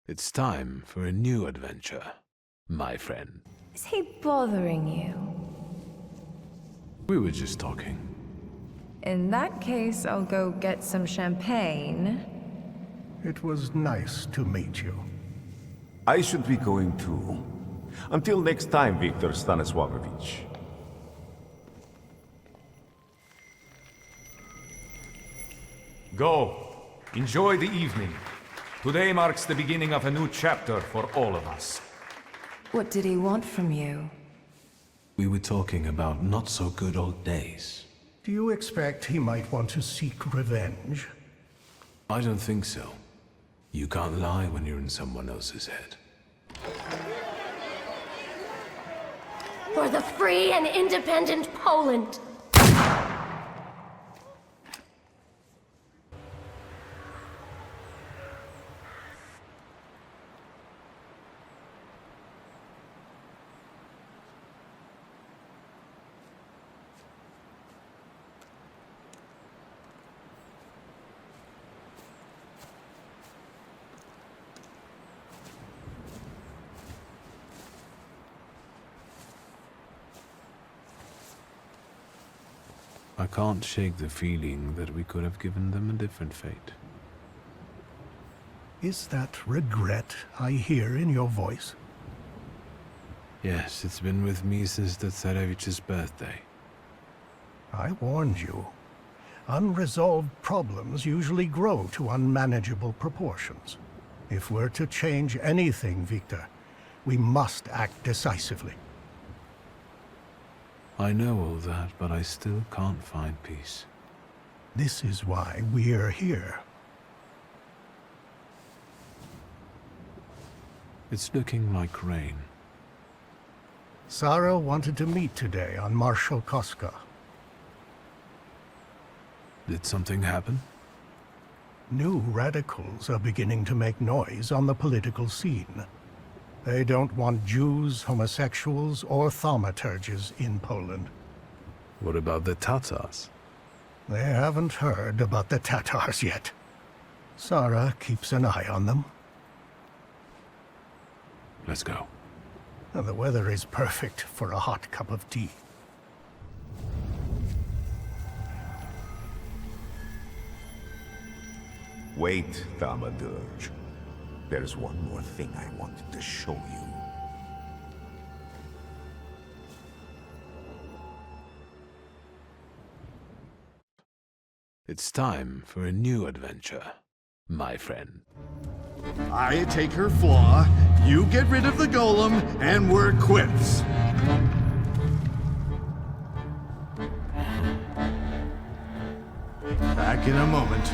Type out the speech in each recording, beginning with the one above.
It's time for a new adventure, my friend. Is he bothering you? We were just talking. In that case, I'll go get some champagne. It was nice to meet you. I should be going too. Until next time, Wiktor Stanisławovich. Go. Enjoy the evening. Today marks the beginning of a new chapter for all of us. What did he want from you? We were talking about not-so-good old days. Do you expect he might want to seek revenge? I don't think so. You can't lie when you're in someone else's head. For the free and independent Poland! I can't shake the feeling that we could have given them a different fate. Is that regret I hear in your voice? Yes, it's been with me since the Tsarevich's birthday. I warned you. Unresolved problems usually grow to unmanageable proportions. If we're to change anything, Wiktor, we must act decisively. I know all that, but I still can't find peace. This is why we're here. It's looking like rain. Sarah wanted to meet today on Marshal Koska. Did something happen? New radicals are beginning to make noise on the political scene. They don't want Jews, homosexuals, or thaumaturges in Poland. What about the Tatars? They haven't heard about the Tatars yet. Sarah keeps an eye on them. Let's go. And the weather is perfect for a hot cup of tea. Wait, Thaumaturge. There's one more thing I wanted to show you. It's time for a new adventure, my friend. I take her flaw, you get rid of the golem, and we're quits. Back in a moment.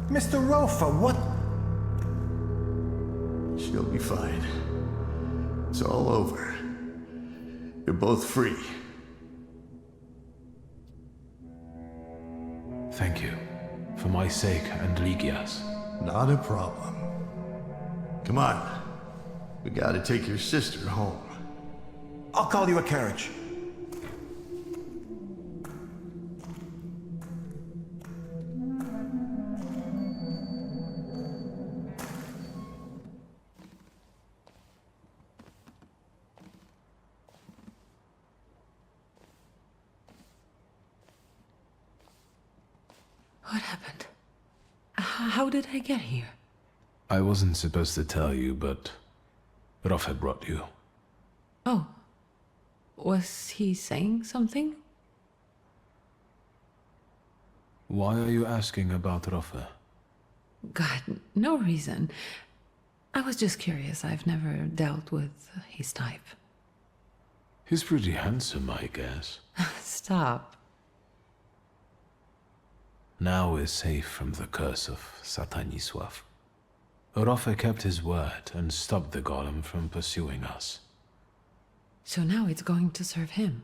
Mr. Rofe, what? She'll be fine. It's all over. You're both free. Thank you. For my sake and Ligia's. Not a problem. Come on. We gotta take your sister home. I'll call you a carriage. What happened? How did I get here? I wasn't supposed to tell you, but Rofe brought you. Oh. Was he saying something? Why are you asking about Rofe? God, no reason. I was just curious. I've never dealt with his type. He's pretty handsome, I guess. Stop. Now we're safe from the curse of Satanisław. Rofe kept his word and stopped the golem from pursuing us. So now it's going to serve him.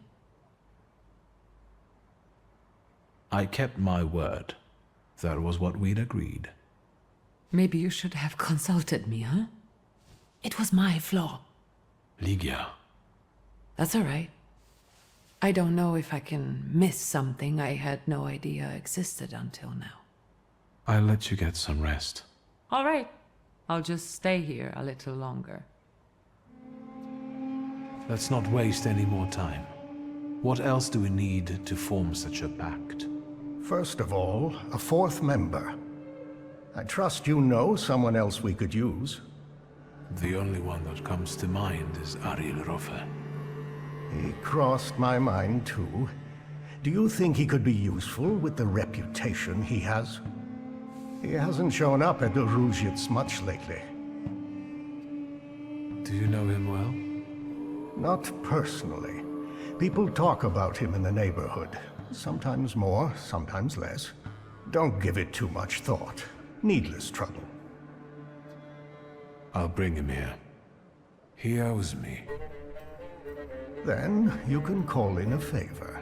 I kept my word. That was what we'd agreed. Maybe you should have consulted me, huh? It was my flaw. Ligia, That's all right. I don't know if I can miss something I had no idea existed until now. I'll let you get some rest. All right. I'll just stay here a little longer. Let's not waste any more time. What else do we need to form such a pact? First of all, a fourth member. I trust you know someone else we could use. The only one that comes to mind is Ariel Rofe. He crossed my mind too. Do you think he could be useful with the reputation he has? He hasn't shown up at the Ruzhitz much lately. Do you know him well? Not personally. People talk about him in the neighborhood. Sometimes more, sometimes less. Don't give it too much thought. Needless trouble. I'll bring him here. He owes me. Then you can call in a favor.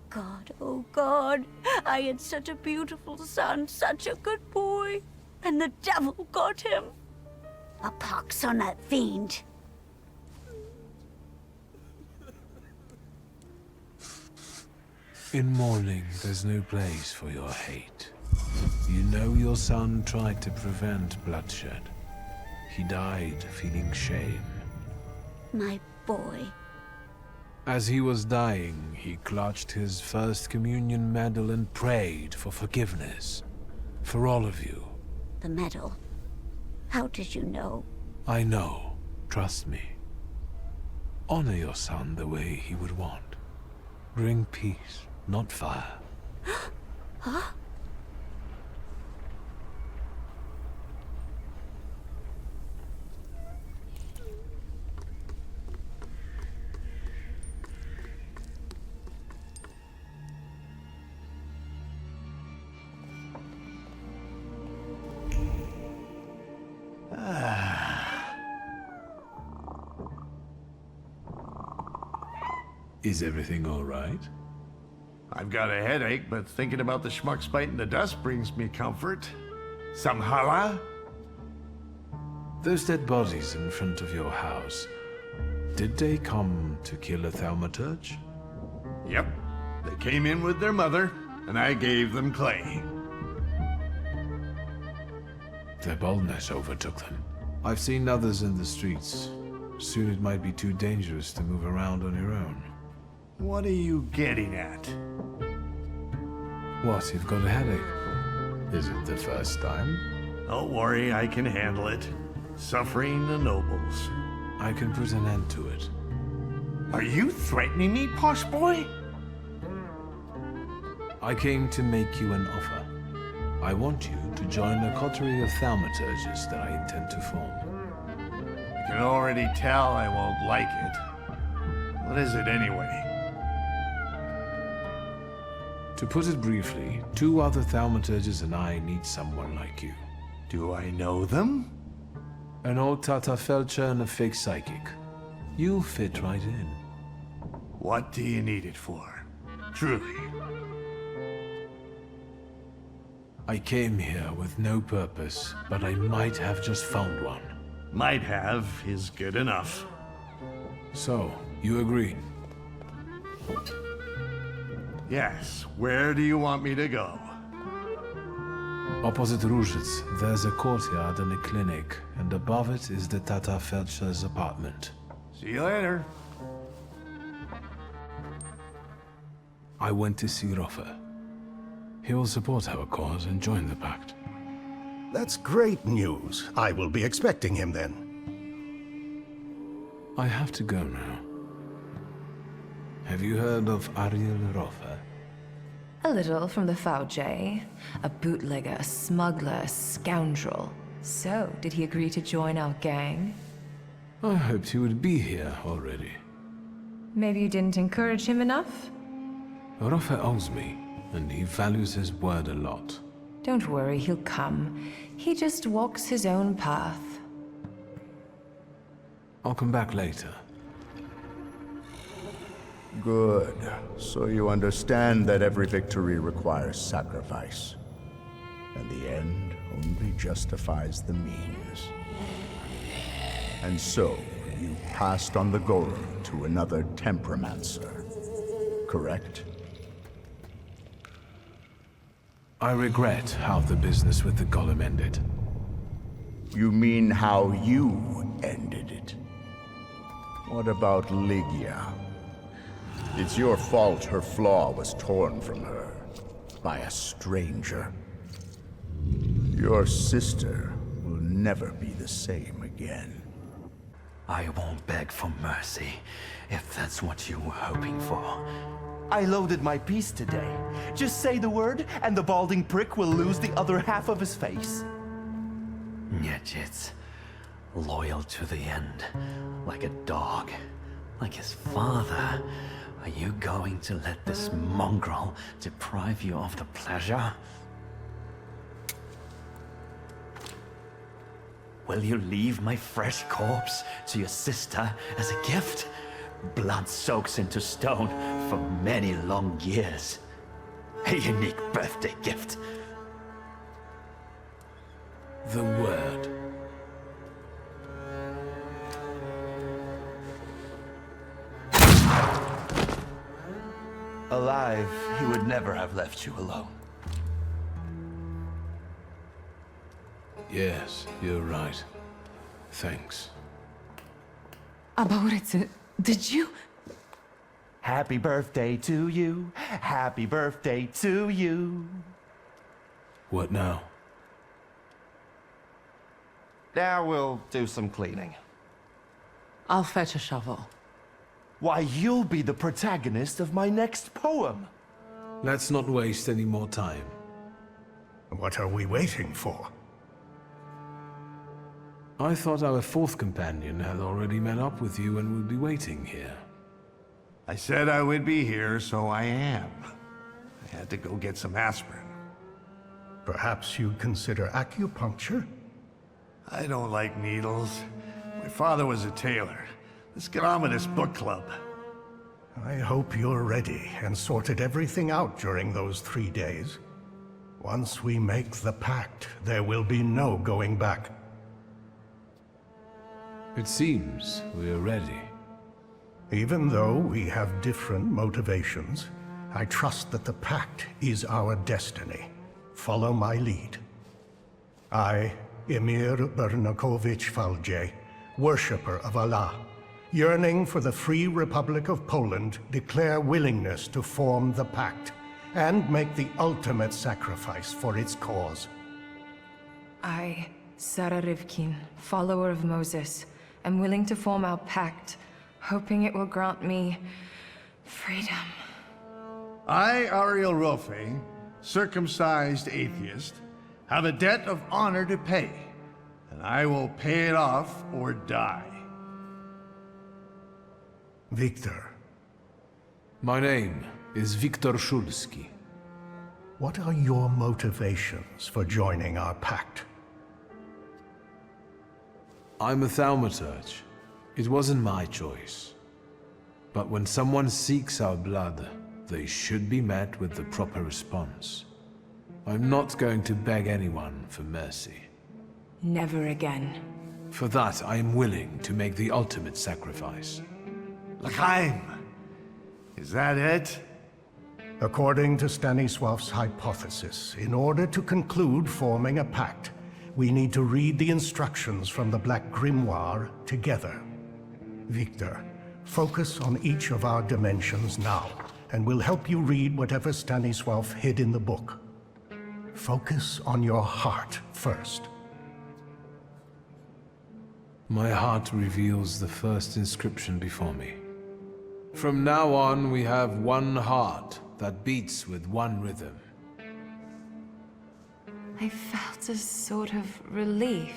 God, oh God, I had such a beautiful son, such a good boy, and the devil got him. A pox on that fiend. In mourning, there's no place for your hate. You know your son tried to prevent bloodshed. He died feeling shame. My boy. As he was dying, he clutched his First Communion medal and prayed for forgiveness. For all of you. The medal. How did you know? I know. Trust me. Honor your son the way he would want. Bring peace, not fire. Huh? Is everything all right? I've got a headache, but thinking about the schmucks biting the dust brings me comfort. Some challah? Those dead bodies in front of your house, did they come to kill a Thaumaturge? Yep. They came in with their mother, and I gave them clay. Their boldness overtook them. I've seen others in the streets. Soon it might be too dangerous to move around on your own. What are you getting at? What, you've got a headache? Is it the first time? Don't worry, I can handle it. Suffering the nobles. I can put an end to it. Are you threatening me, posh boy? I came to make you an offer. I want you to join a coterie of thaumaturges that I intend to form. I can already tell I won't like it. What is it anyway? To put it briefly, 2 other thaumaturges and I need someone like you. Do I know them? An old Tata Felcher and a fake psychic. You'll fit right in. What do you need it for? Truly. I came here with no purpose, but I might have just found one. Might have is good enough. So, you agree? Yes. Where do you want me to go? Opposite Ruzhitz, there's a courtyard and a clinic, and above it is the Tata Felcher's apartment. See you later. I went to see Rofe. He will support our cause and join the pact. That's great news. I will be expecting him then. I have to go now. Have you heard of Ariel Rofe? A little from the Thaumaturge. A bootlegger, a smuggler, a scoundrel. So, did he agree to join our gang? I hoped he would be here already. Maybe you didn't encourage him enough? Rofe owes me, and he values his word a lot. Don't worry, he'll come. He just walks his own path. I'll come back later. Good. So you understand that every victory requires sacrifice. And the end only justifies the means. And so, you passed on the golem to another Temperomancer, correct? I regret how the business with the golem ended. You mean how you ended it? What about Ligia? It's your fault her flaw was torn from her by a stranger. Your sister will never be the same again. I won't beg for mercy, if that's what you were hoping for. I loaded my piece today. Just say the word, and the balding prick will lose the other half of his face. Yet it's loyal to the end, like a dog, like his father. Are you going to let this mongrel deprive you of the pleasure? Will you leave my fresh corpse to your sister as a gift? Blood soaks into stone for many long years. A unique birthday gift. The word. Alive, he would never have left you alone. Yes, you're right. Thanks. About did you? Happy birthday to you. Happy birthday to you. What now? Now we'll do some cleaning. I'll fetch a shovel. Why, you'll be the protagonist of my next poem. Let's not waste any more time. What are we waiting for? I thought our fourth companion had already met up with you and would be waiting here. I said I would be here, so I am. I had to go get some aspirin. Perhaps you'd consider acupuncture? I don't like needles. My father was a tailor. Let's get on with this book club. I hope you're ready and sorted everything out during those 3 days. Once we make the pact, there will be no going back. It seems we're ready. Even though we have different motivations, I trust that the pact is our destiny. Follow my lead. I, Emir Bernakovich Falje, worshipper of Allah, yearning for the free Republic of Poland, declare willingness to form the pact and make the ultimate sacrifice for its cause. I, Sarah Rivkin, follower of Moses, am willing to form our pact, hoping it will grant me freedom. I, Ariel Rofe, circumcised atheist, have a debt of honor to pay, and I will pay it off or die. Wiktor. My name is Wiktor Szulski. What are your motivations for joining our pact? I'm a Thaumaturge. It wasn't my choice. But when someone seeks our blood, they should be met with the proper response. I'm not going to beg anyone for mercy. Never again. For that, I am willing to make the ultimate sacrifice. L'chaim! Is that it? According to Stanisław's hypothesis, in order to conclude forming a pact, we need to read the instructions from the Black Grimoire together. Wiktor, focus on each of our dimensions now, and we'll help you read whatever Stanisław hid in the book. Focus on your heart first. My heart reveals the first inscription before me. From now on, we have one heart that beats with one rhythm. I felt a sort of relief.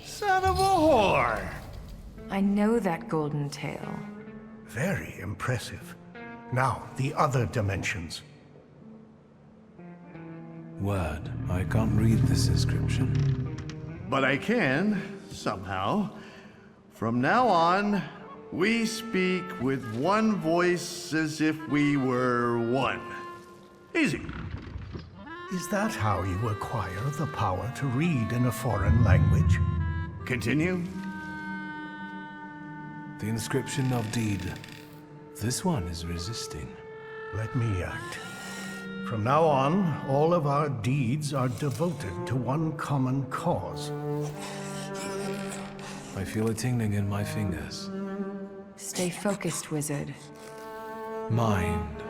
Son of a whore! I know that golden tale. Very impressive. Now, the other dimensions. Word, I can't read this inscription. But I can, somehow. From now on, we speak with one voice as if we were one. Easy. Is that how you acquire the power to read in a foreign language? Continue. The inscription of deed. This one is resisting. Let me act. From now on, all of our deeds are devoted to one common cause. I feel a tingling in my fingers. Stay focused, wizard. Mind.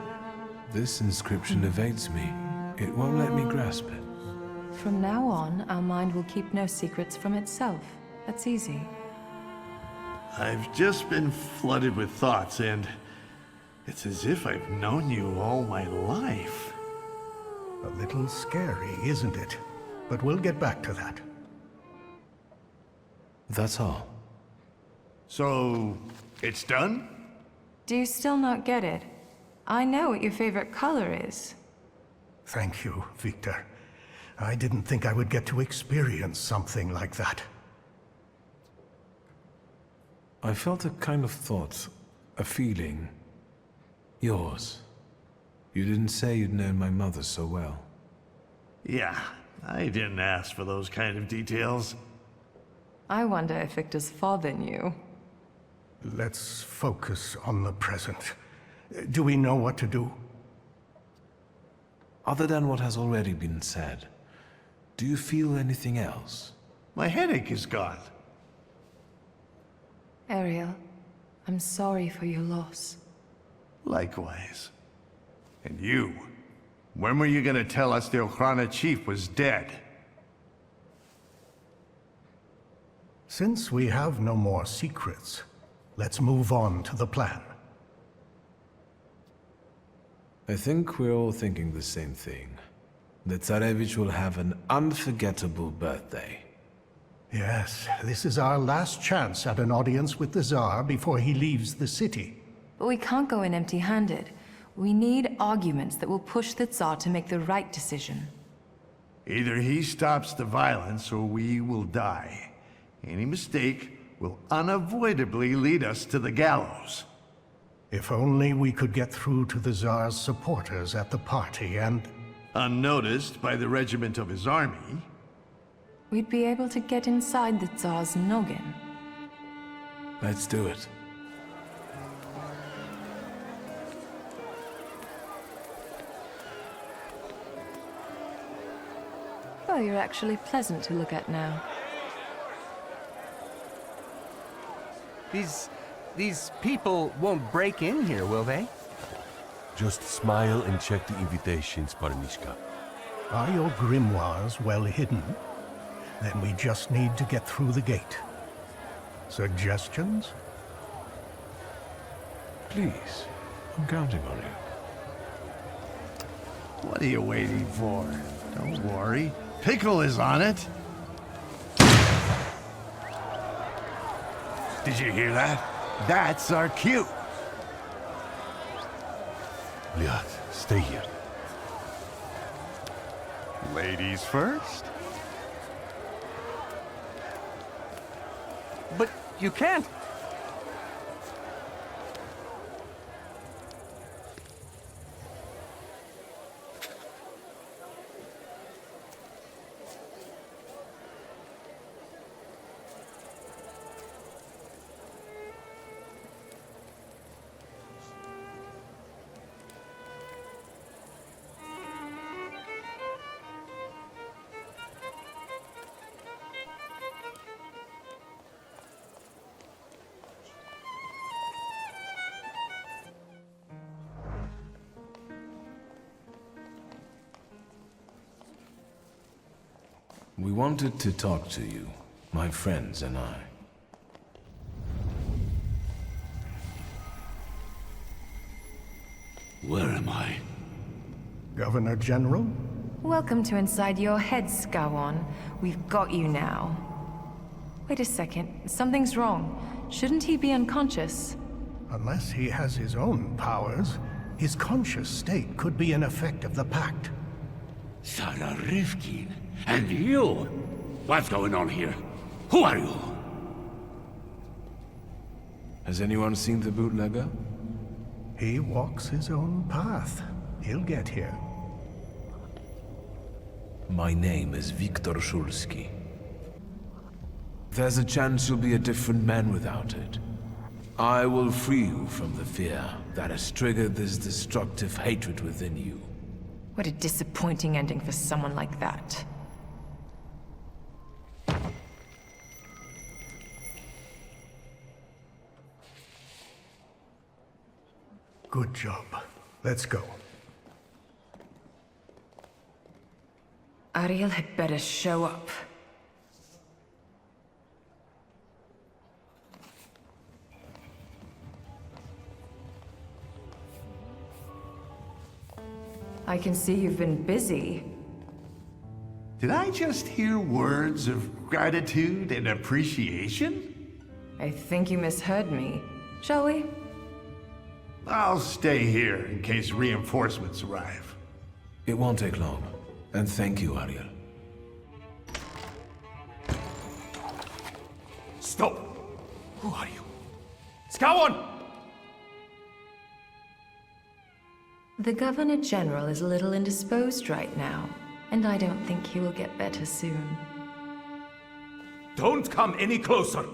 This inscription evades me. It won't let me grasp it. From now on, our mind will keep no secrets from itself. That's easy. I've just been flooded with thoughts, and it's as if I've known you all my life. A little scary, isn't it? But we'll get back to that. That's all. So, it's done? Do you still not get it? I know what your favorite color is. Thank you, Wiktor. I didn't think I would get to experience something like that. I felt a kind of thought, a feeling. Yours. You didn't say you'd known my mother so well. Yeah, I didn't ask for those kind of details. I wonder if Victor's father knew. Let's focus on the present. Do we know what to do? Other than what has already been said, do you feel anything else? My headache is gone. Ariel, I'm sorry for your loss. Likewise. And you, when were you gonna tell us the Okhrana chief was dead? Since we have no more secrets, let's move on to the plan. I think we're all thinking the same thing. That Tsarevich will have an unforgettable birthday. Yes, this is our last chance at an audience with the Tsar before he leaves the city. But we can't go in empty-handed. We need arguments that will push the Tsar to make the right decision. Either he stops the violence or we will die. Any mistake will unavoidably lead us to the gallows. If only we could get through to the Tsar's supporters at the party and... Unnoticed by the regiment of his army. We'd be able to get inside the Tsar's noggin. Let's do it. Oh, you're actually pleasant to look at now. These people won't break in here, will they? Just smile and check the invitations, Parnishka. Are your grimoires well hidden? Then we just need to get through the gate. Suggestions? Please, I'm counting on you. What are you waiting for? Don't worry. Pickle is on it. Did you hear that? That's our cue. Liat, stay here. Ladies first. But you can't. We wanted to talk to you, my friends and I. Where am I? Governor General? Welcome to inside your head, Skowon. We've got you now. Wait a second. Something's wrong. Shouldn't he be unconscious? Unless he has his own powers, his conscious state could be an effect of the Pact. Sarah Rifkin. And you? What's going on here? Who are you? Has anyone seen the bootlegger? He walks his own path. He'll get here. My name is Wiktor Szulski. There's a chance you'll be a different man without it. I will free you from the fear that has triggered this destructive hatred within you. What a disappointing ending for someone like that. Good job. Let's go. Ariel had better show up. I can see you've been busy. Did I just hear words of gratitude and appreciation? I think you misheard me. Shall we? I'll stay here in case reinforcements arrive. It won't take long. And thank you, Ariel. Stop! Who are you? Skowon! The Governor General is a little indisposed right now, and I don't think he will get better soon. Don't come any closer!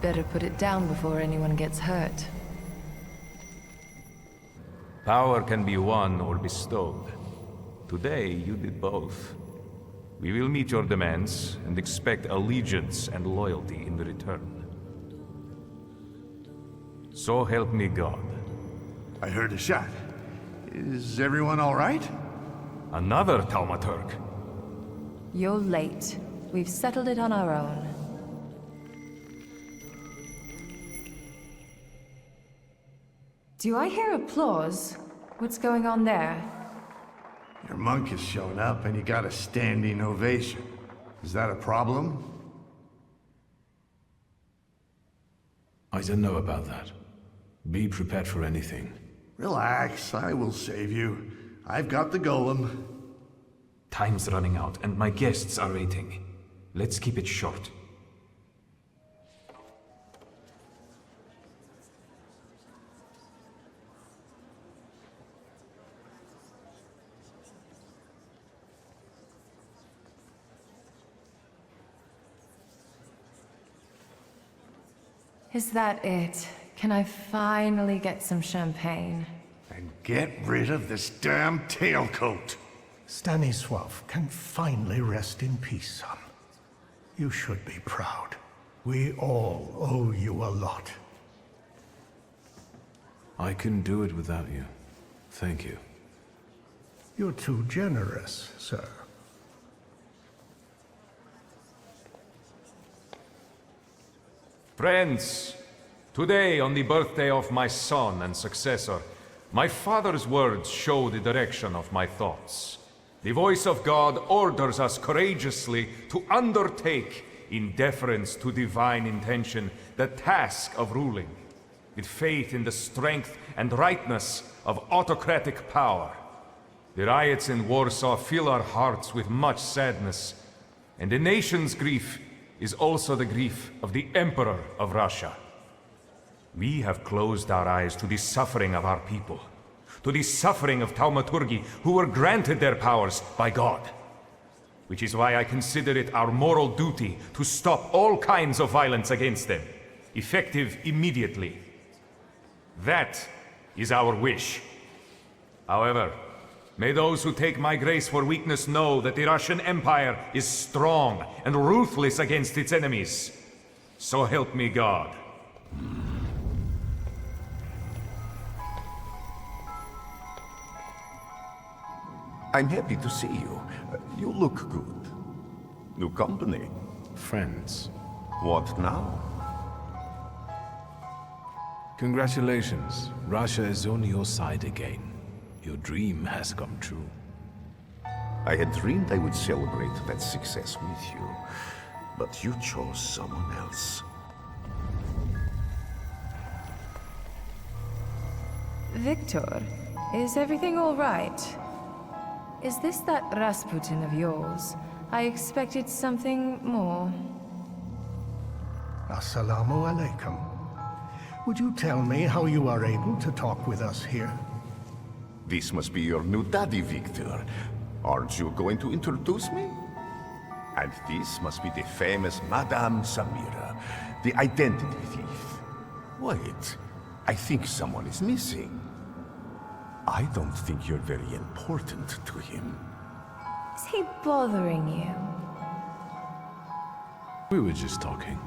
Better put it down before anyone gets hurt. Power can be won or bestowed. Today, you did both. We will meet your demands and expect allegiance and loyalty in return. So help me God. I heard a shot. Is everyone all right? Another Thaumaturge. You're late. We've settled it on our own. Do I hear applause? What's going on there? Your monk has shown up and you got a standing ovation. Is that a problem? I don't know about that. Be prepared for anything. Relax, I will save you. I've got the golem. Time's running out and my guests are waiting. Let's keep it short. Is that it? Can I finally get some champagne? And get rid of this damn tailcoat. Stanisław can finally rest in peace, son. You should be proud. We all owe you a lot. I couldn't do it without you. Thank you. You're too generous, sir. Friends, today on the birthday of my son and successor, my father's words show the direction of my thoughts. The voice of God orders us courageously to undertake, in deference to divine intention, the task of ruling, with faith in the strength and rightness of autocratic power. The riots in Warsaw fill our hearts with much sadness, and the nation's grief is also the grief of the Emperor of Russia. We have closed our eyes to the suffering of our people, to the suffering of Thaumaturgi who were granted their powers by God. Which is why I consider it our moral duty to stop all kinds of violence against them, effective immediately. That is our wish. However, may those who take my grace for weakness know that the Russian Empire is strong and ruthless against its enemies. So help me God. I'm happy to see you. You look good. New company. Friends. What now? Congratulations. Russia is on your side again. Your dream has come true. I had dreamed I would celebrate that success with you, but you chose someone else. Wiktor, is everything all right? Is this that Rasputin of yours? I expected something more. Assalamu alaikum. Would you tell me how you are able to talk with us here? This must be your new daddy, Wiktor. Aren't you going to introduce me? And this must be the famous Madame Samira, the identity thief. Wait, I think someone is missing. I don't think you're very important to him. Is he bothering you? We were just talking.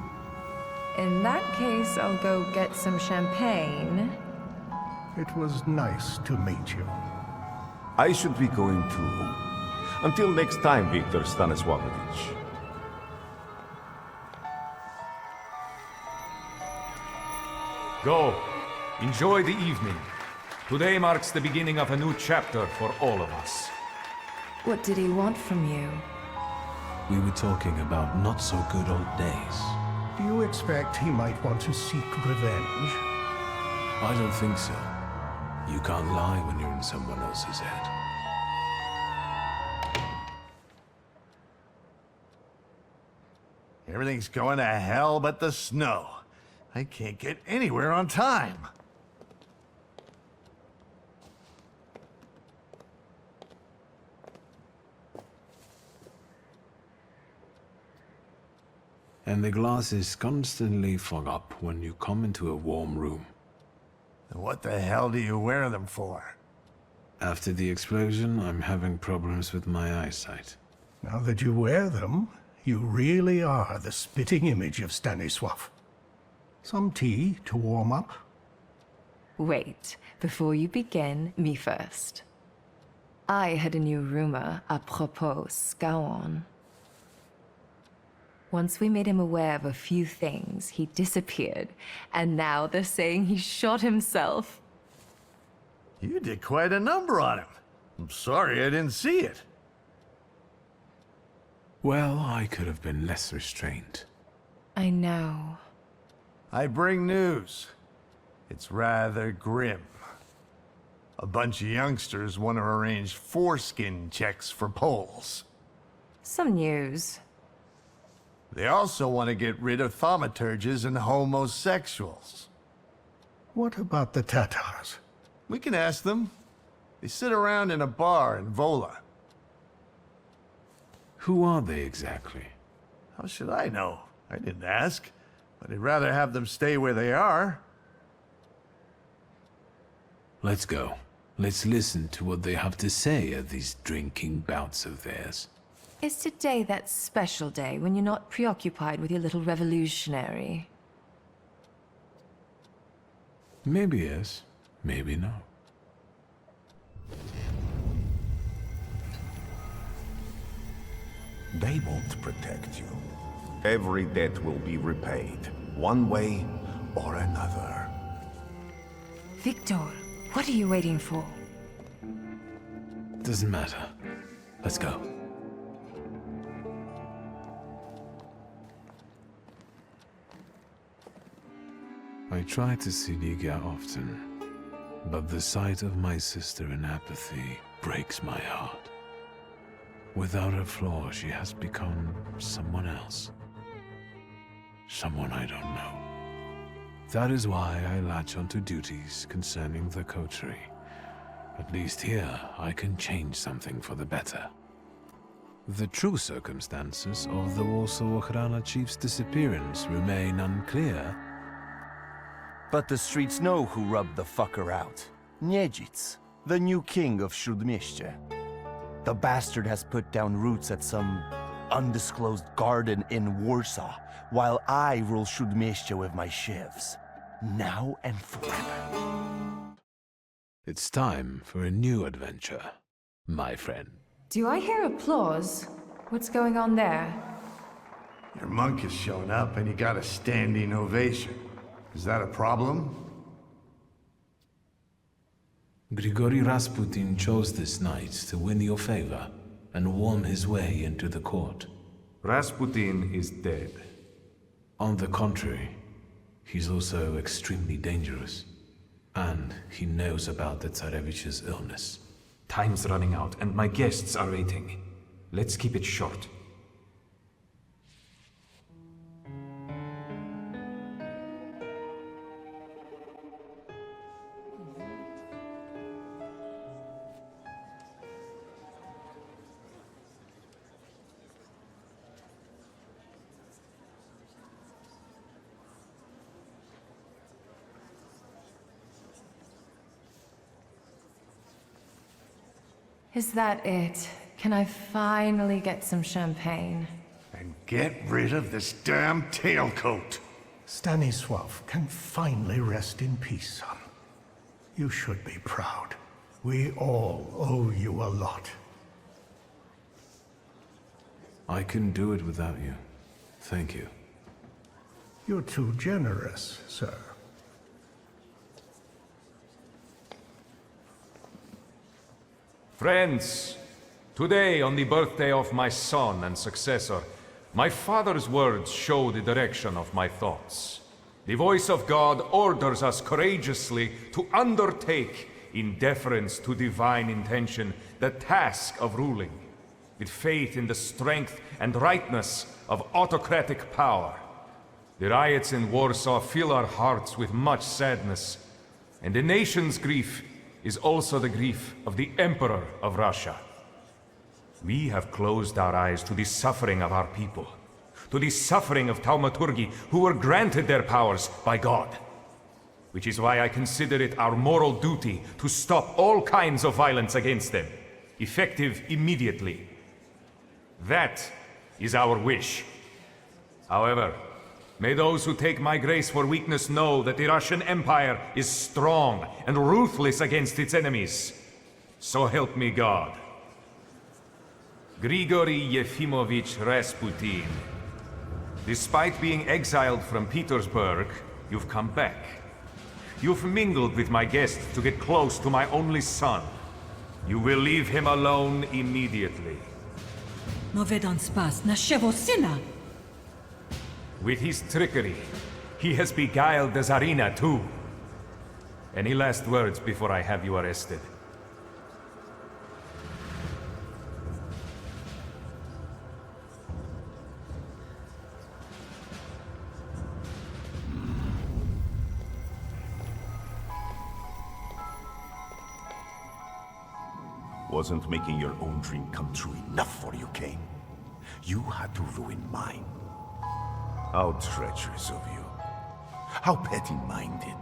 In that case, I'll go get some champagne. It was nice to meet you. I should be going too. Until next time, Wiktor Stanisławovich. Go. Enjoy the evening. Today marks the beginning of a new chapter for all of us. What did he want from you? We were talking about not so good old days. Do you expect he might want to seek revenge? I don't think so. You can't lie when you're in someone else's head. Everything's going to hell but the snow. I can't get anywhere on time. And the glasses constantly fog up when you come into a warm room. What the hell do you wear them for? After the explosion, I'm having problems with my eyesight. Now that you wear them, you really are the spitting image of Stanisław. Some tea to warm up? Wait, before you begin, me first. I heard a new rumor apropos Scowan. Once we made him aware of a few things, he disappeared, and now they're saying he shot himself. You did quite a number on him. I'm sorry I didn't see it. Well, I could have been less restrained. I know. I bring news. It's rather grim. A bunch of youngsters want to arrange foreskin checks for Poles. Some news. They also want to get rid of thaumaturges and homosexuals. What about the Tatars? We can ask them. They sit around in a bar in Vola. Who are they exactly? How should I know? I didn't ask, but I'd rather have them stay where they are. Let's go. Let's listen to what they have to say at these drinking bouts of theirs. Is today that special day when you're not preoccupied with your little revolutionary? Maybe yes, maybe no. They won't protect you. Every debt will be repaid, one way or another. Wiktor, what are you waiting for? Doesn't matter. Let's go. I try to see Ligia often, but the sight of my sister in apathy breaks my heart. Without a flaw, she has become someone else. Someone I don't know. That is why I latch onto duties concerning the coterie. At least here, I can change something for the better. The true circumstances of the Warsaw Ochrana chief's disappearance remain unclear. But the streets know who rubbed the fucker out. Niedzic, the new king of Śródmieście. The bastard has put down roots at some undisclosed garden in Warsaw, while I rule Śródmieście with my shivs. Now and forever. It's time for a new adventure. my friend. Do I hear applause? What's going on there? Your monk has shown up and he got a standing ovation. Is that a problem? Grigory Rasputin chose this night to win your favor and worm his way into the court. Rasputin is dead. On the contrary, he's also extremely dangerous. And he knows about the Tsarevich's illness. Time's running out, and my guests are waiting. Let's keep it short. Is that it? Can I finally get some champagne? And get rid of this damn tailcoat. Stanisław can finally rest in peace, son. You should be proud. We all owe you a lot. I couldn't do it without you. Thank you. You're too generous, sir. Friends, today on the birthday of my son and successor, my father's words show the direction of my thoughts. The voice of God orders us courageously to undertake, in deference to divine intention, the task of ruling, with faith in the strength and rightness of autocratic power. The riots in Warsaw fill our hearts with much sadness, and the nation's grief is also the grief of the Emperor of Russia. We have closed our eyes to the suffering of our people, to the suffering of Thaumaturge, who were granted their powers by God. Which is why I consider it our moral duty to stop all kinds of violence against them, effective immediately. That is our wish. However, may those who take my grace for weakness know that the Russian Empire is strong and ruthless against its enemies. So help me God. Grigory Yefimovich Rasputin. Despite being exiled from Petersburg, you've come back. You've mingled with my guests to get close to my only son. You will leave him alone immediately. No vedam spas naszego syna. With his trickery, he has beguiled the Tsarina too. Any last words before I have you arrested? Wasn't making your own dream come true enough for you, Cain? You had to ruin mine. How treacherous of you. How petty-minded.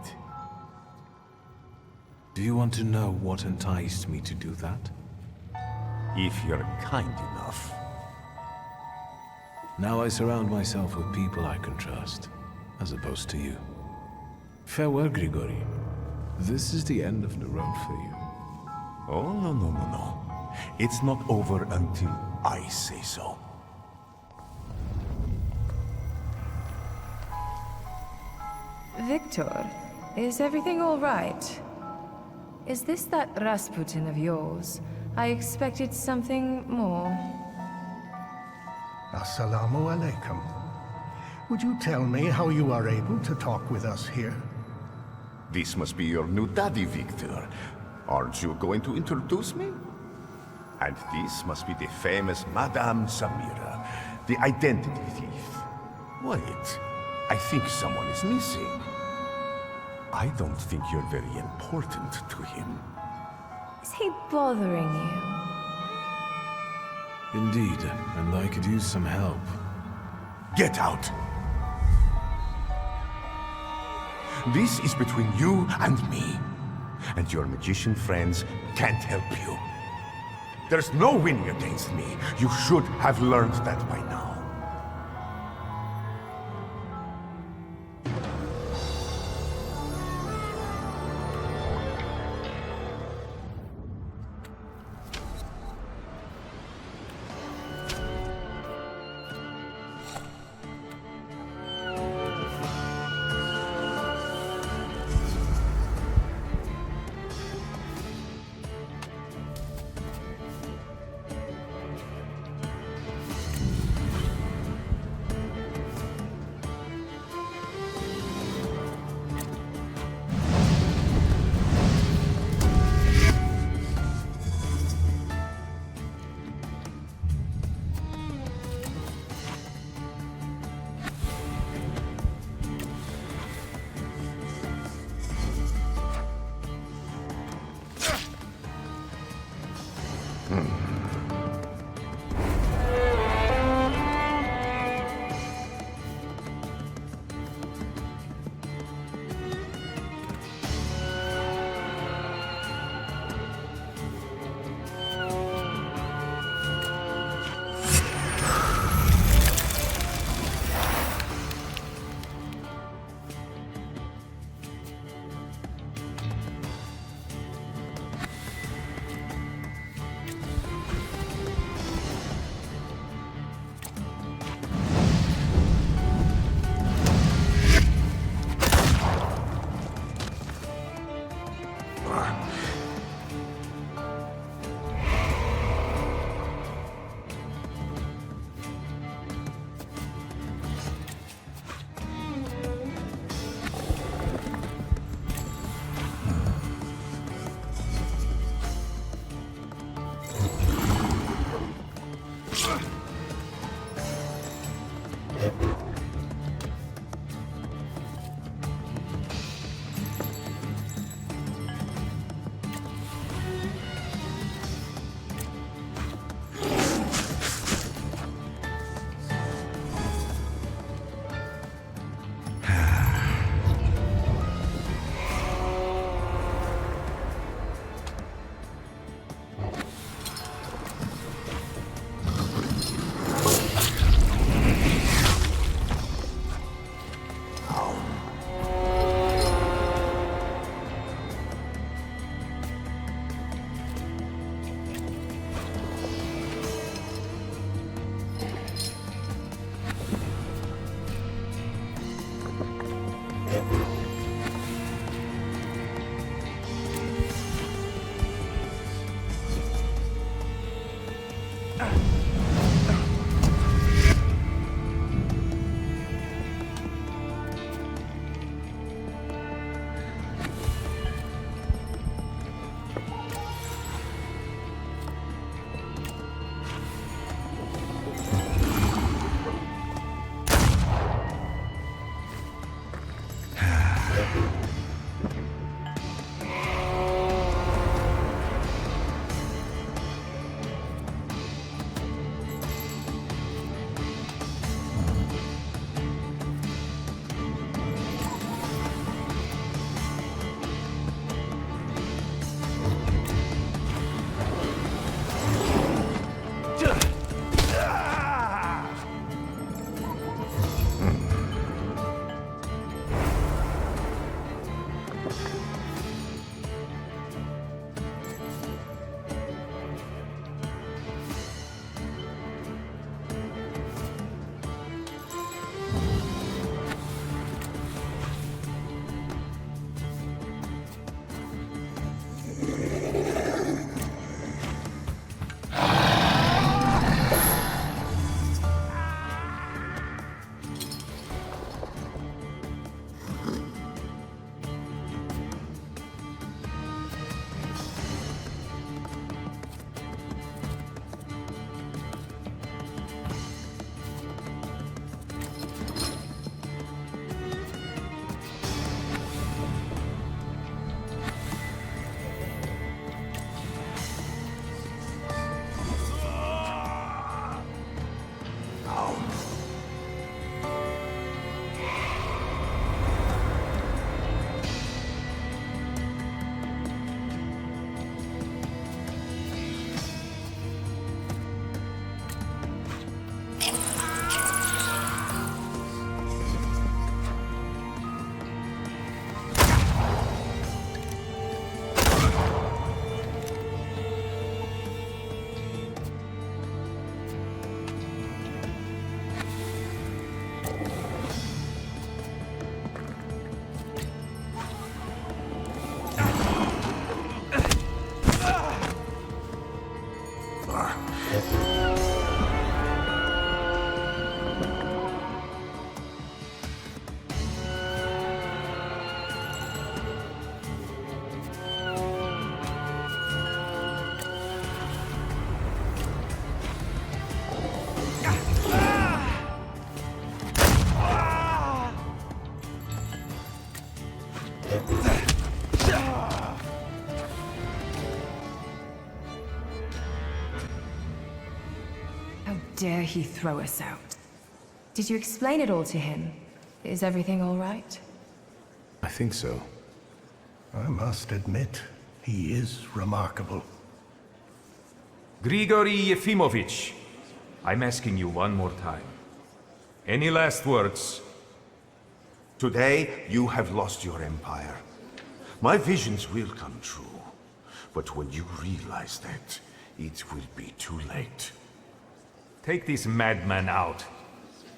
Do you want to know what enticed me to do that? If you're kind enough. Now I surround myself with people I can trust, as opposed to you. Farewell, Grigory. This is the end of the road for you. Oh, no. It's not over until I say so. Wiktor, is everything all right? Is this that Rasputin of yours? I expected something more. Assalamu alaikum. Would you tell me how you are able to talk with us here? This must be your new daddy, Wiktor. Aren't you going to introduce me? And this must be the famous Madame Samira, the identity thief. Wait, I think someone is missing. I don't think you're very important to him. Is he bothering you? Indeed, and I could use some help. Get out! This is between you and me. And your magician friends can't help you. There's no winning against me. You should have learned that by now. Dare he throw us out? Did you explain it all to him? Is everything all right? I think so. I must admit, he is remarkable. Grigory Yefimovich, I'm asking you one more time. Any last words? Today, you have lost your empire. My visions will come true. But when you realize that, it will be too late. Take this madman out,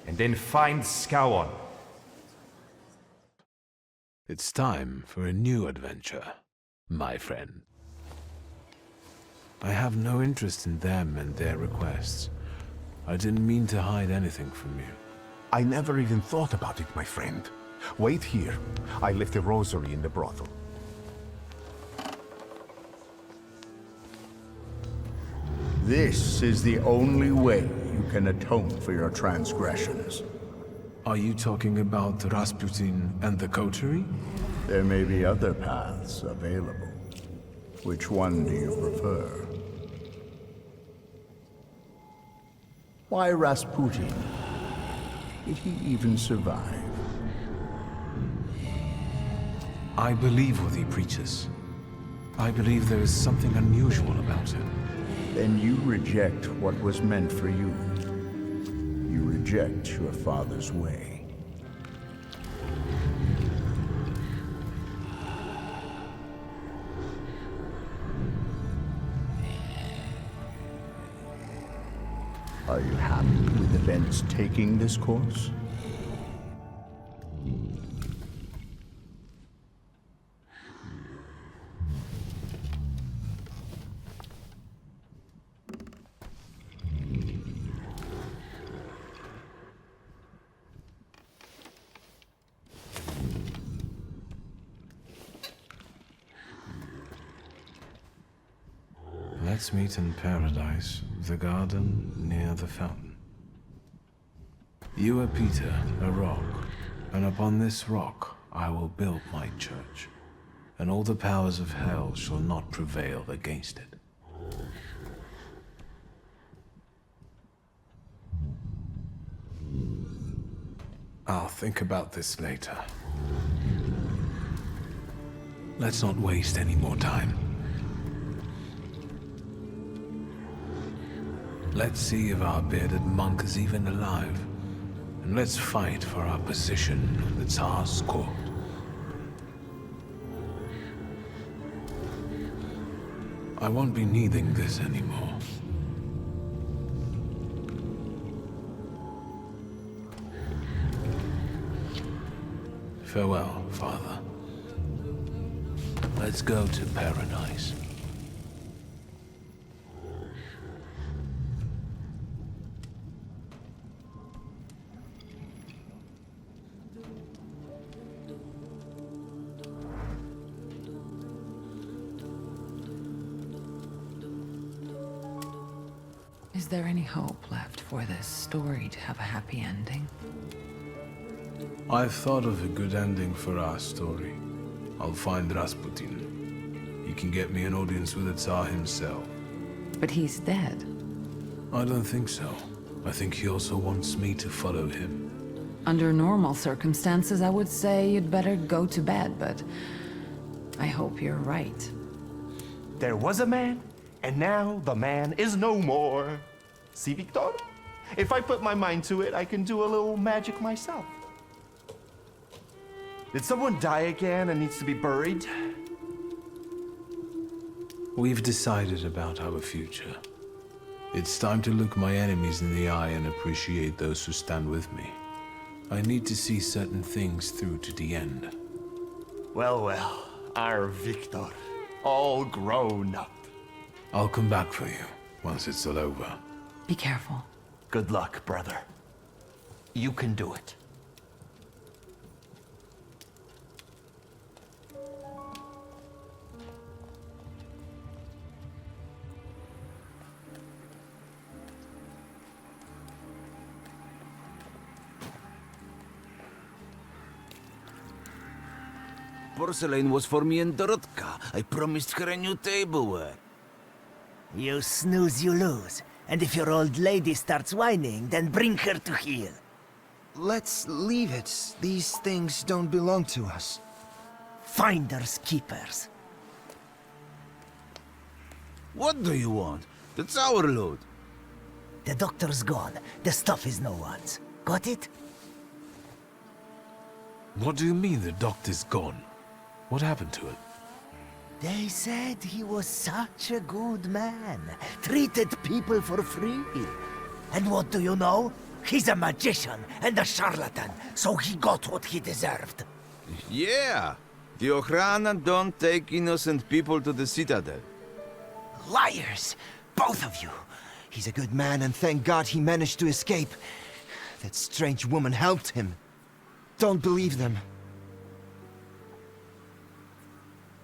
and then find Skowon. It's time for a new adventure, my friend. I have no interest in them and their requests. I didn't mean to hide anything from you. I never even thought about it, my friend. Wait here. I left a rosary in the brothel. This is the only way you can atone for your transgressions. Are you talking about Rasputin and the coterie? There may be other paths available. Which one do you prefer? Why Rasputin? Did he even survive? I believe what he preaches. I believe there is something unusual about him. Then you reject what was meant for you. You reject your father's way. Are you happy with events taking this course? Let's meet in paradise, the garden near the fountain. You are Peter, a rock, and upon this rock I will build my church, and all the powers of hell shall not prevail against it. I'll think about this later. Let's not waste any more time. Let's see if our bearded monk is even alive. And let's fight for our position in the Tsar's court. I won't be needing this anymore. Farewell, Father. Let's go to paradise. Is there any hope left for this story to have a happy ending? I've thought of a good ending for our story. I'll find Rasputin. He can get me an audience with the Tsar himself. But he's dead. I don't think so. I think he also wants me to follow him. Under normal circumstances, I would say you'd better go to bed, but I hope you're right. There was a man, and now the man is no more. See, Wiktor? If I put my mind to it, I can do a little magic myself. Did someone die again and needs to be buried? We've decided about our future. It's time to look my enemies in the eye and appreciate those who stand with me. I need to see certain things through to the end. Well, well, our Wiktor, all grown up. I'll come back for you once it's all over. Be careful. Good luck, brother. You can do it. Porcelain was for me and Dorotka. I promised her a new tableware. You snooze, you lose. And if your old lady starts whining, then bring her to heel. Let's leave it. These things don't belong to us. Finders keepers. What do you want? That's our load. The doctor's gone. The stuff is no one's. Got it? What do you mean the doctor's gone? What happened to it? They said he was such a good man. Treated people for free. And what do you know? He's a magician and a charlatan, so he got what he deserved. Yeah. The Ochrana don't take innocent people to the Citadel. Liars! Both of you! He's a good man, and thank God he managed to escape. That strange woman helped him. Don't believe them.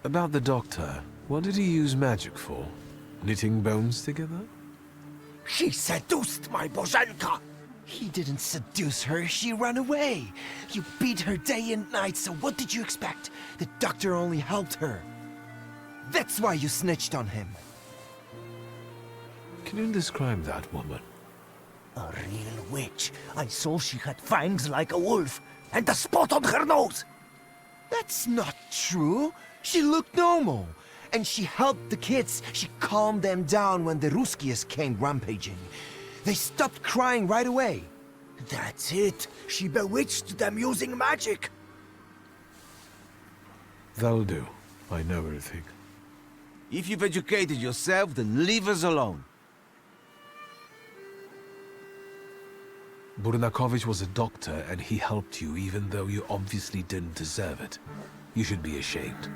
About the doctor, what did he use magic for? Knitting bones together? He seduced my Bozhenka! He didn't seduce her, she ran away. You beat her day and night, so what did you expect? The doctor only helped her. That's why you snitched on him. Can you describe that woman? A real witch. I saw she had fangs like a wolf, and a spot on her nose! That's not true. She looked normal. And she helped the kids. She calmed them down when the Ruskies came rampaging. They stopped crying right away. That's it. She bewitched them using magic. That'll do. I know everything. If you've educated yourself, then leave us alone. Burnakovich was a doctor, and he helped you even though you obviously didn't deserve it. You should be ashamed.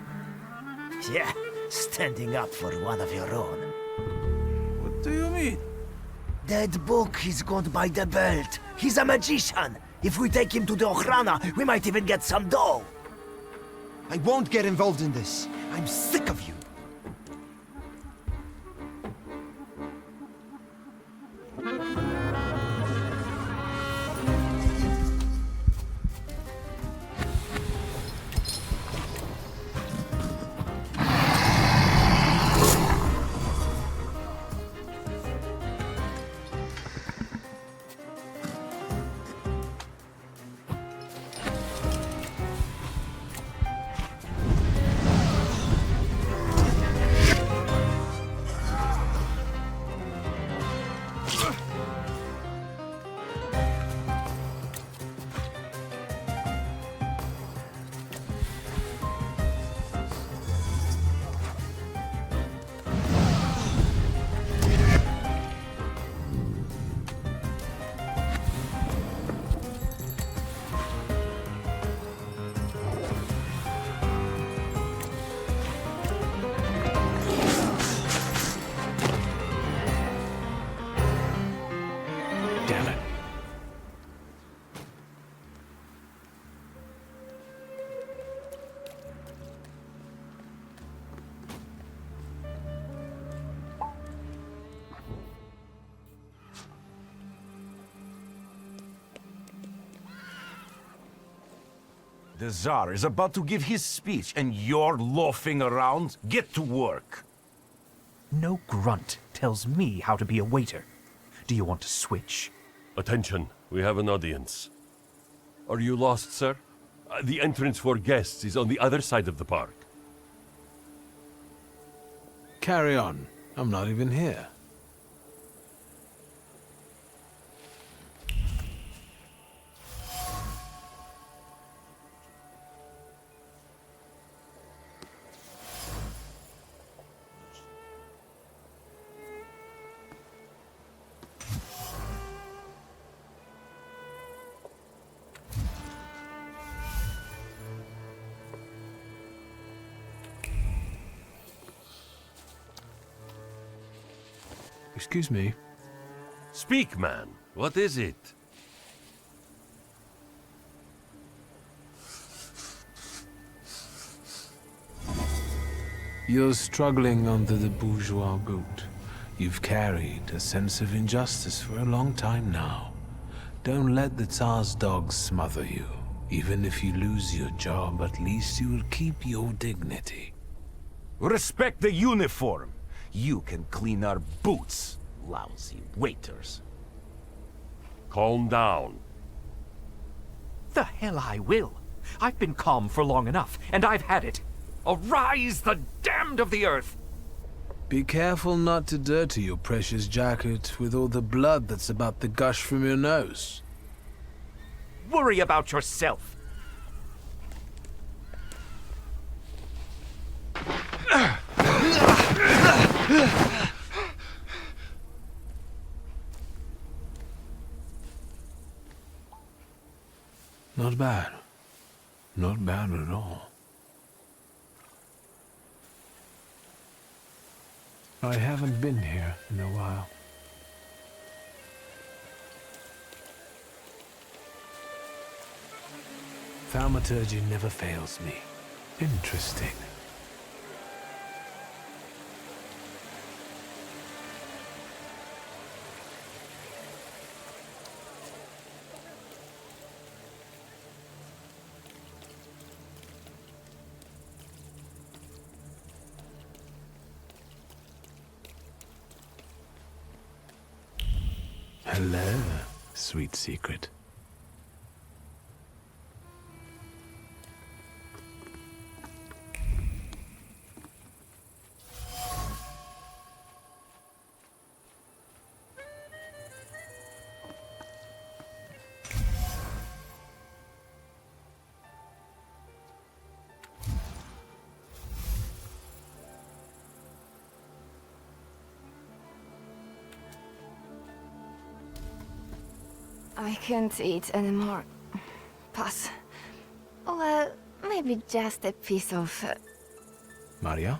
Yeah, standing up for one of your own. What do you mean? That book is got by the belt. He's a magician. If we take him to the Ochrana, we might even get some dough. I won't get involved in this. I'm sick of you. The Tsar is about to give his speech, and you're loafing around? Get to work. No grunt tells me how to be a waiter. Do you want to switch? Attention, we have an audience. Are you lost, sir? The entrance for guests is on the other side of the park. Carry on. I'm not even here. Excuse me. Speak, man. What is it? You're struggling under the bourgeois boot. You've carried a sense of injustice for a long time now. Don't let the Tsar's dogs smother you. Even if you lose your job, at least you will keep your dignity. Respect the uniform. You can clean our boots, lousy waiters. Calm down. The hell I will. I've been calm for long enough, and I've had it. Arise, the damned of the earth! Be careful not to dirty your precious jacket with all the blood that's about to gush from your nose. Worry about yourself. Not bad. Not bad at all. I haven't been here in a while. Thaumaturge never fails me. Interesting. Hello, sweet secret. I can't eat anymore. Pass. Well, maybe just a piece of... Maria?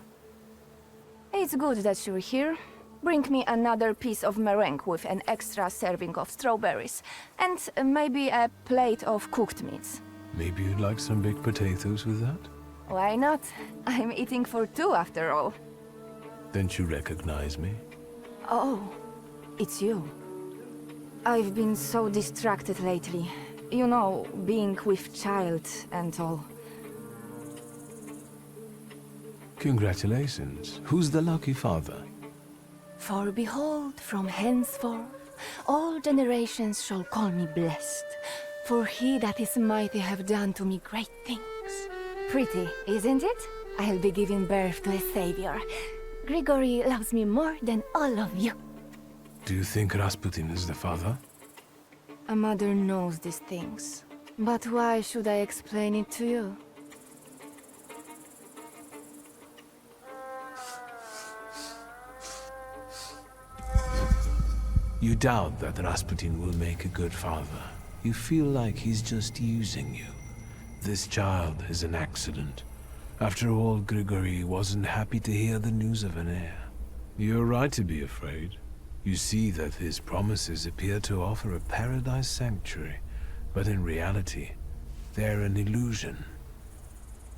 It's good that you're here. Bring me another piece of meringue with an extra serving of strawberries. And maybe a plate of cooked meats. Maybe you'd like some baked potatoes with that? Why not? I'm eating for two after all. Don't you recognize me? Oh, it's you. I've been so distracted lately. You know, being with child and all. Congratulations. Who's the lucky father? For behold, from henceforth, all generations shall call me blessed. For he that is mighty have done to me great things. Pretty, isn't it? I'll be giving birth to a savior. Grigory loves me more than all of you. Do you think Rasputin is the father? A mother knows these things. But why should I explain it to you? You doubt that Rasputin will make a good father. You feel like he's just using you. This child is an accident. After all, Grigory wasn't happy to hear the news of an heir. You're right to be afraid. You see that his promises appear to offer a paradise sanctuary, but in reality, they're an illusion.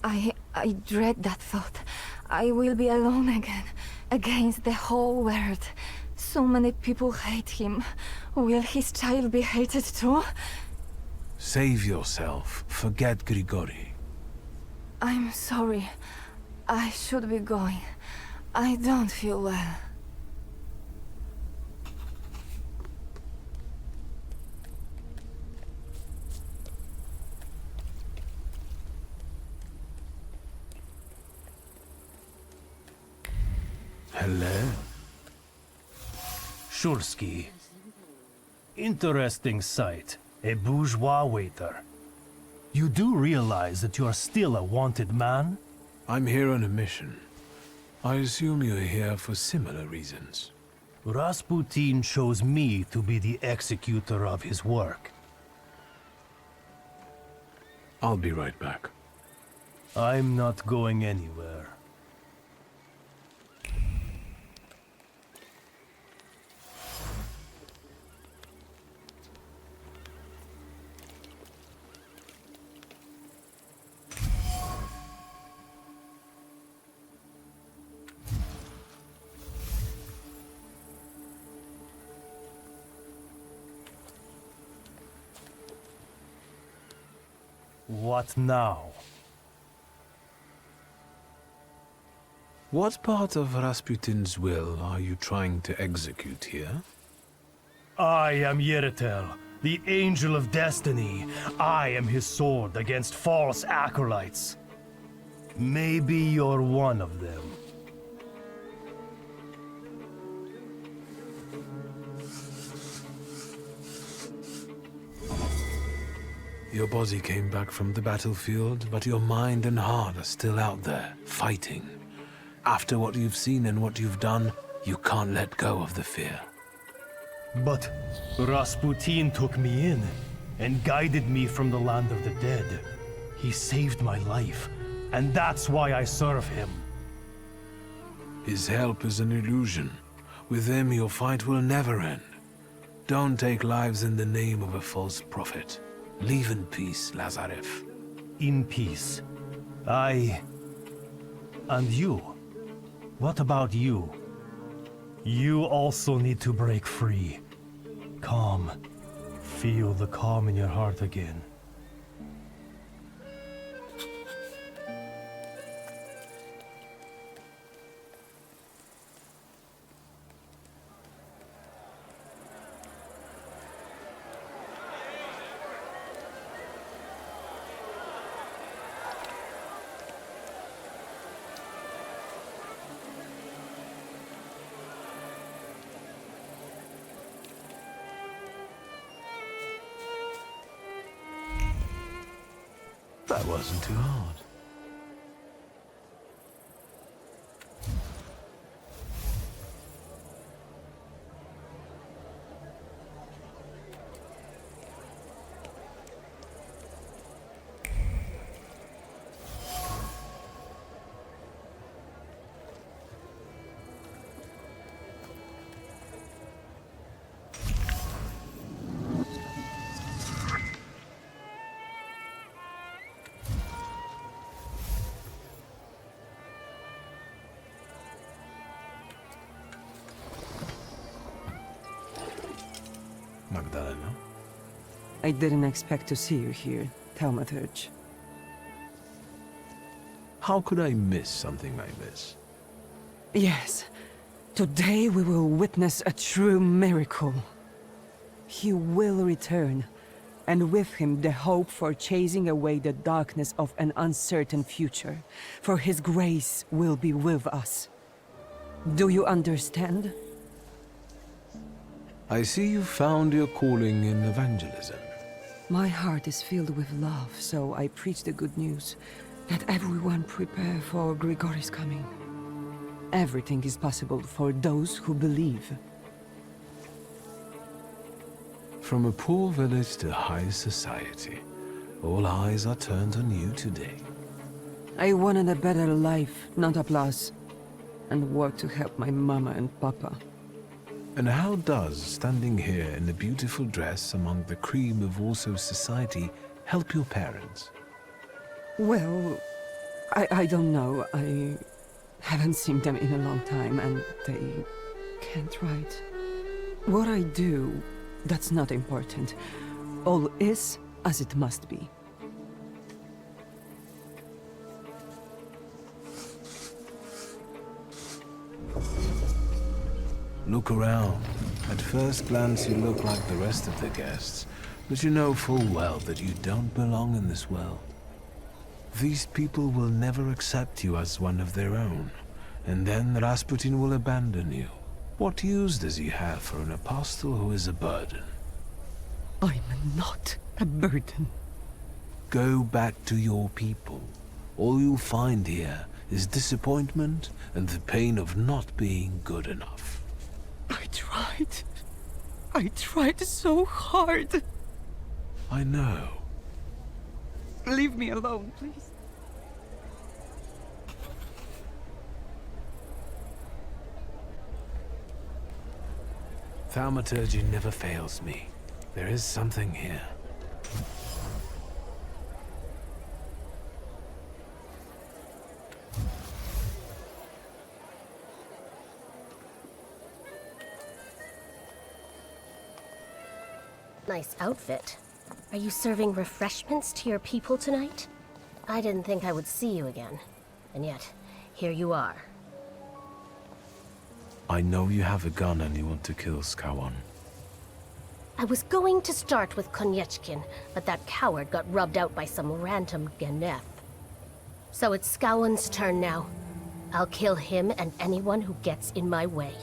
I dread that thought. I will be alone again, against the whole world. So many people hate him. Will his child be hated too? Save yourself. Forget Grigori. I'm sorry. I should be going. I don't feel well. Hello? Shursky. Interesting sight. A bourgeois waiter. You do realize that you are still a wanted man? I'm here on a mission. I assume you're here for similar reasons. Rasputin chose me to be the executor of his work. I'll be right back. I'm not going anywhere. What now? What part of Rasputin's will are you trying to execute here? I am Yeritel, the Angel of Destiny. I am his sword against false acolytes. Maybe you're one of them. Your body came back from the battlefield, but your mind and heart are still out there, fighting. After what you've seen and what you've done, you can't let go of the fear. But Rasputin took me in and guided me from the land of the dead. He saved my life, and that's why I serve him. His help is an illusion. With him, your fight will never end. Don't take lives in the name of a false prophet. Leave in peace, Lazarev. In peace. And you? What about you? You also need to break free. Calm. Feel the calm in your heart again. That wasn't too hard. Magdalena? I didn't expect to see you here, Thaumaturge. How could I miss something like this? Yes. Today we will witness a true miracle. He will return, and with him the hope for chasing away the darkness of an uncertain future. For his grace will be with us. Do you understand? I see you found your calling in evangelism. My heart is filled with love, so I preach the good news. Let everyone prepare for Grigori's coming. Everything is possible for those who believe. From a poor village to high society, all eyes are turned on you today. I wanted a better life, not applause, and work to help my mama and papa. And how does standing here in a beautiful dress among the cream of Warsaw society help your parents? Well, I don't know. I haven't seen them in a long time, and they can't write. What I do, that's not important. All is as it must be. Look around. At first glance, you look like the rest of the guests, but you know full well that you don't belong in this world. These people will never accept you as one of their own, and then Rasputin will abandon you. What use does he have for an apostle who is a burden? I'm not a burden. Go back to your people. All you'll find here is disappointment and the pain of not being good enough. I tried so hard. I know. Leave me alone, please. Thaumaturge never fails me. There is something here. Nice outfit. Are you serving refreshments to your people tonight? I didn't think I would see you again. And yet, here you are. I know you have a gun and you want to kill Skawan. I was going to start with Koniechkin, but that coward got rubbed out by some random Geneth. So it's Skawan's turn now. I'll kill him and anyone who gets in my way.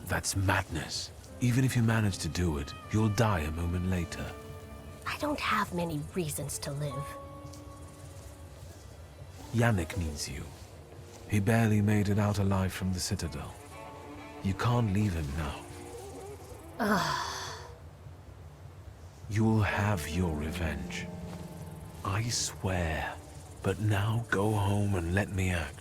That's madness. Even if you manage to do it, you'll die a moment later. I don't have many reasons to live. Yannick needs you. He barely made it out alive from the Citadel. You can't leave him now. Ugh. You'll have your revenge. I swear. But now go home and let me act.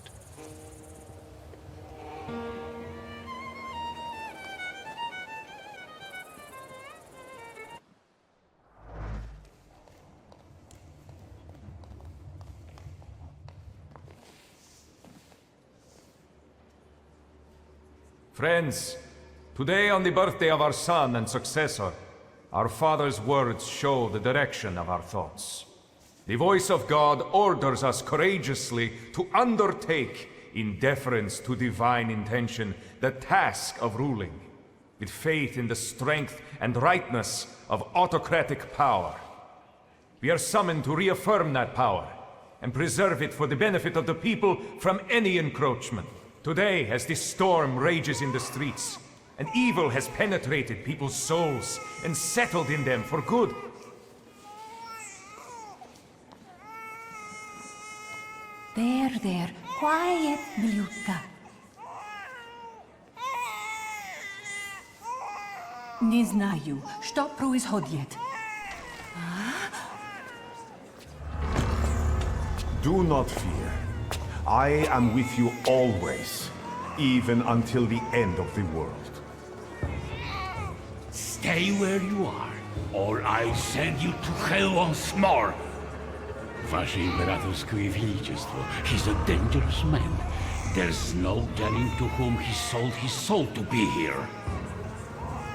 Friends, today on the birthday of our son and successor, our father's words show the direction of our thoughts. The voice of God orders us courageously to undertake, in deference to divine intention, the task of ruling, with faith in the strength and rightness of autocratic power. We are summoned to reaffirm that power and preserve it for the benefit of the people from any encroachment. Today, as this storm rages in the streets, and evil has penetrated people's souls and settled in them for good. There. Quiet, Milutka. Nie znaju. Što proizhodjet? Do not fear. I am with you always, even until the end of the world. Stay where you are, or I send you to hell once more. Wasze Imperatorskoje Величество, he's a dangerous man. There's no telling to whom he sold his soul to be here.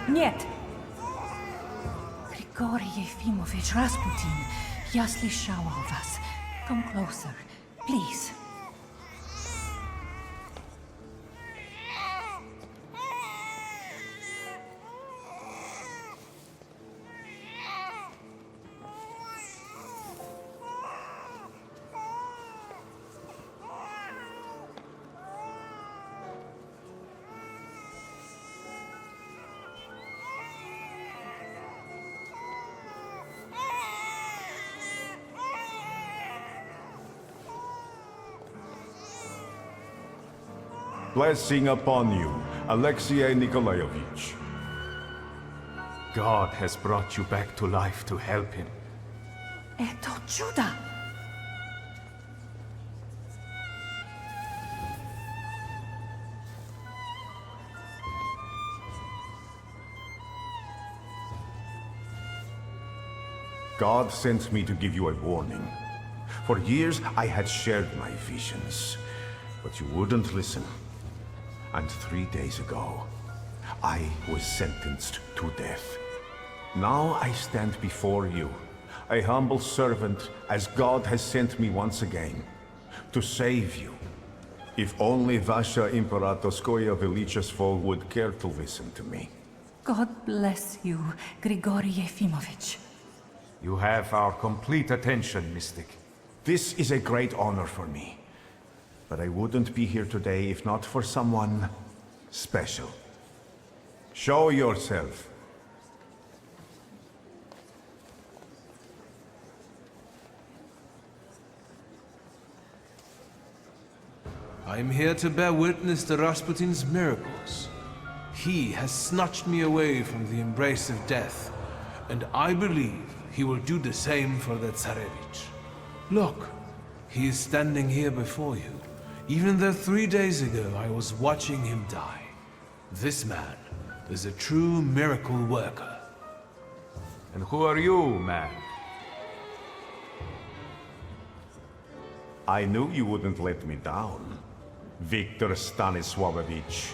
Нет. Grigorий Yefimovich Rasputin, я слышала о вас. Come closer, please. Blessing upon you, Alexei Nikolaevich. God has brought you back to life to help him. Это чудо! God sent me to give you a warning. For years I had shared my visions, but you wouldn't listen. And 3 days ago, I was sentenced to death. Now I stand before you, a humble servant as God has sent me once again, to save you. If only Vasha Imperatorskoye Velichesvo would care to listen to me. God bless you, Grigori Yefimovich. You have our complete attention, Mystic. This is a great honor for me. But I wouldn't be here today if not for someone special. Show yourself. I am here to bear witness to Rasputin's miracles. He has snatched me away from the embrace of death, and I believe he will do the same for the Tsarevich. Look, he is standing here before you, even though 3 days ago I was watching him die. This man is a true miracle worker. And who are you, man? I knew you wouldn't let me down, Wiktor Stanisławowicz.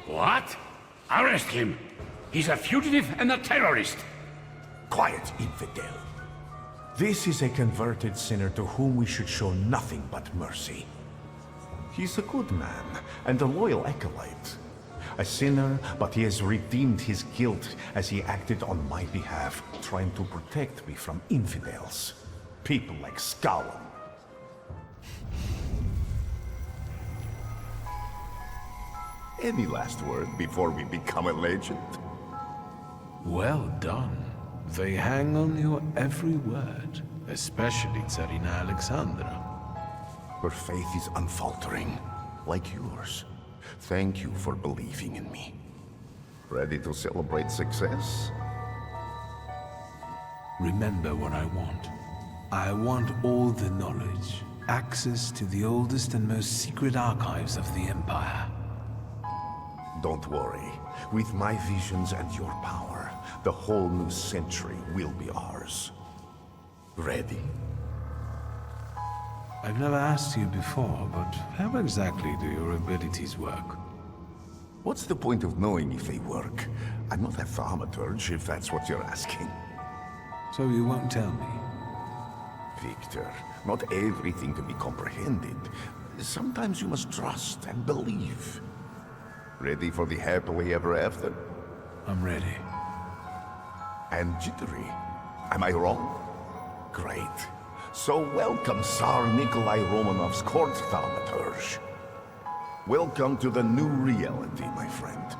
What? Arrest him! He's a fugitive and a terrorist! Quiet, infidel. This is a converted sinner to whom we should show nothing but mercy. He's a good man and a loyal acolyte. A sinner, but he has redeemed his guilt as he acted on my behalf, trying to protect me from infidels. People like Skalen. Any last word before we become a legend? Well done. They hang on your every word, especially Tsarina Alexandra. Her faith is unfaltering, like yours. Thank you for believing in me. Ready to celebrate success? Remember what I want. I want all the knowledge, access to the oldest and most secret archives of the Empire. Don't worry. With my visions and your power, the whole new century will be ours. Ready? I've never asked you before, but how exactly do your abilities work? What's the point of knowing if they work? I'm not a thaumaturge, if that's what you're asking. So you won't tell me? Wiktor, not everything can be comprehended. Sometimes you must trust and believe. Ready for the happily ever after? I'm ready. And jittery. Am I wrong? Great. So welcome Tsar Nikolai Romanov's court thaumaturge. Welcome to the new reality, my friend.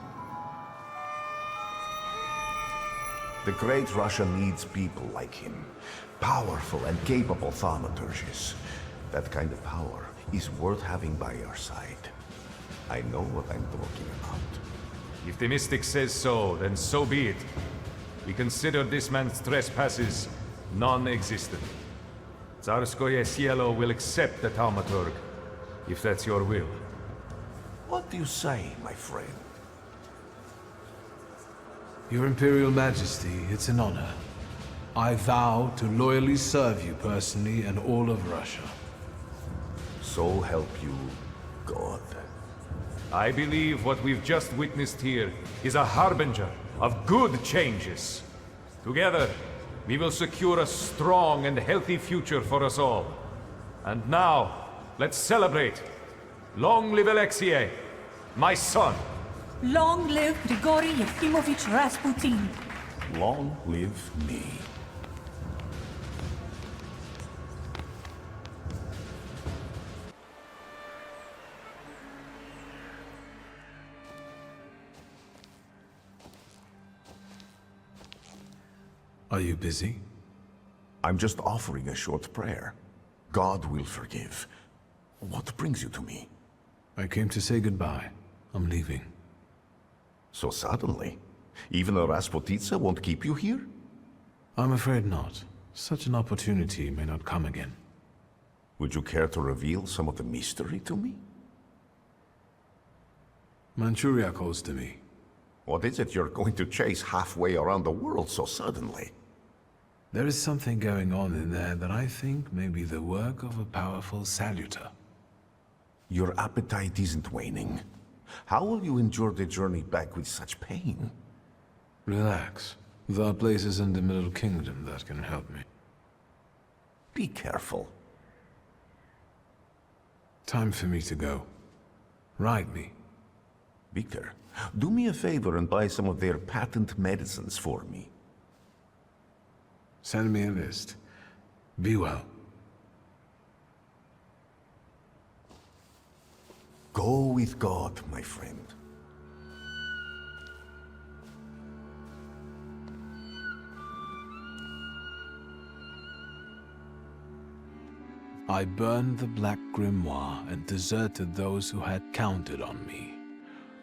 The great Russia needs people like him. Powerful and capable thaumaturges. That kind of power is worth having by your side. I know what I'm talking about. If the Mystic says so, then so be it. We consider this man's trespasses non-existent. Tsarskoye Cielo will accept the Thaumaturge, if that's your will. What do you say, my friend? Your Imperial Majesty, it's an honor. I vow to loyally serve you personally and all of Russia. So help you, God. I believe what we've just witnessed here is a harbinger of good changes. Together, we will secure a strong and healthy future for us all. And now, let's celebrate. Long live Alexei, my son. Long live Grigori Yefimovich Rasputin. Long live me. Are you busy? I'm just offering a short prayer. God will forgive. What brings you to me? I came to say goodbye. I'm leaving. So suddenly? Even a Rasputitsa won't keep you here? I'm afraid not. Such an opportunity may not come again. Would you care to reveal some of the mystery to me? Manchuria calls to me. What is it you're going to chase halfway around the world so suddenly? There is something going on in there that I think may be the work of a powerful salutor. Your appetite isn't waning. How will you endure the journey back with such pain? Relax. There are places in the Middle Kingdom that can help me. Be careful. Time for me to go. Ride me. Wiktor, do me a favor and buy some of their patent medicines for me. Send me a list. Be well. Go with God, my friend. I burned the Black Grimoire and deserted those who had counted on me.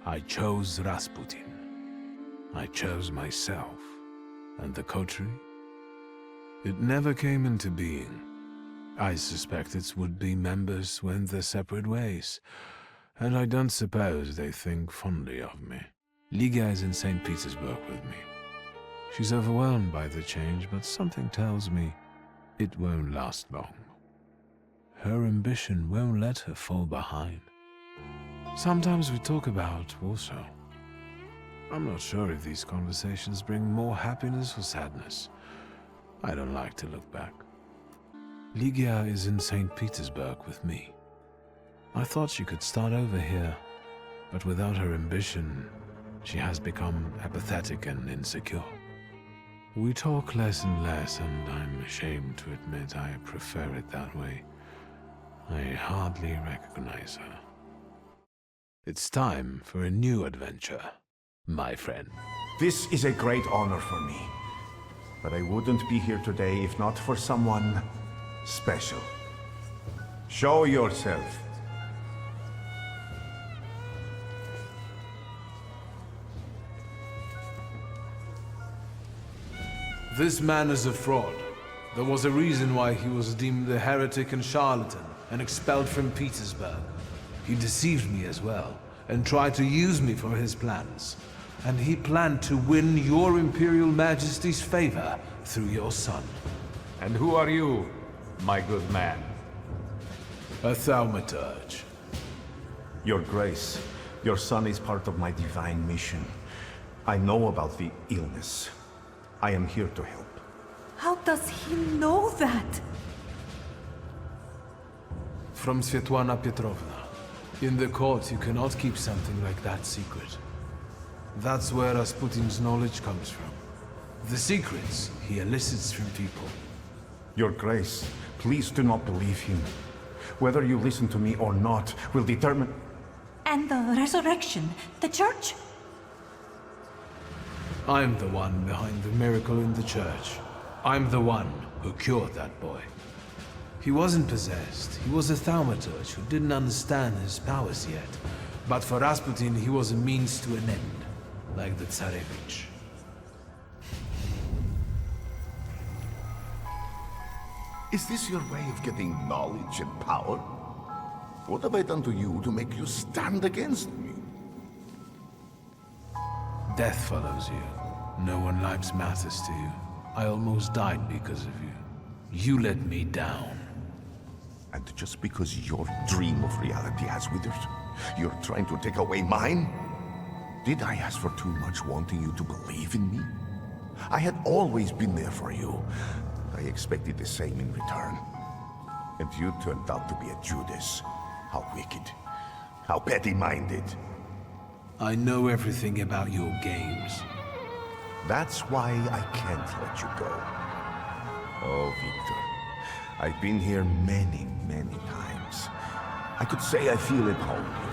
I chose Rasputin. I chose myself. And the coterie? It never came into being. I suspect its would-be members went their separate ways, and I don't suppose they think fondly of me. Liga is in St. Petersburg with me. She's overwhelmed by the change, but something tells me it won't last long. Her ambition won't let her fall behind. Sometimes we talk about Warsaw. I'm not sure if these conversations bring more happiness or sadness. I don't like to look back. Ligia is in St. Petersburg with me. I thought she could start over here, but without her ambition, she has become apathetic and insecure. We talk less and less, and I'm ashamed to admit I prefer it that way. I hardly recognize her. It's time for a new adventure, my friend. This is a great honor for me. But I wouldn't be here today if not for someone special. Show yourself. This man is a fraud. There was a reason why he was deemed a heretic and charlatan and expelled from Petersburg. He deceived me as well, and tried to use me for his plans. And he planned to win your Imperial Majesty's favor through your son. And who are you, my good man? A Thaumaturge. Your Grace, your son is part of my divine mission. I know about the illness. I am here to help. How does he know that? From Svetlana Petrovna. In the court, you cannot keep something like that secret. That's where Rasputin's knowledge comes from. The secrets he elicits from people. Your Grace, please do not believe him. Whether you listen to me or not will determine... And the resurrection, the church? I'm the one behind the miracle in the church. I'm the one who cured that boy. He wasn't possessed. He was a Thaumaturge who didn't understand his powers yet. But for Rasputin, he was a means to an end, like the Tsarevich. Is this your way of getting knowledge and power? What have I done to you to make you stand against me? Death follows you. No one lives matters to you. I almost died because of you. You let me down. And just because your dream of reality has withered, you're trying to take away mine? Did I ask for too much, wanting you to believe in me? I had always been there for you. I expected the same in return. And you turned out to be a Judas. How wicked. How petty-minded. I know everything about your games. That's why I can't let you go. Oh, Wiktor. I've been here many, many times. I could say I feel at home here.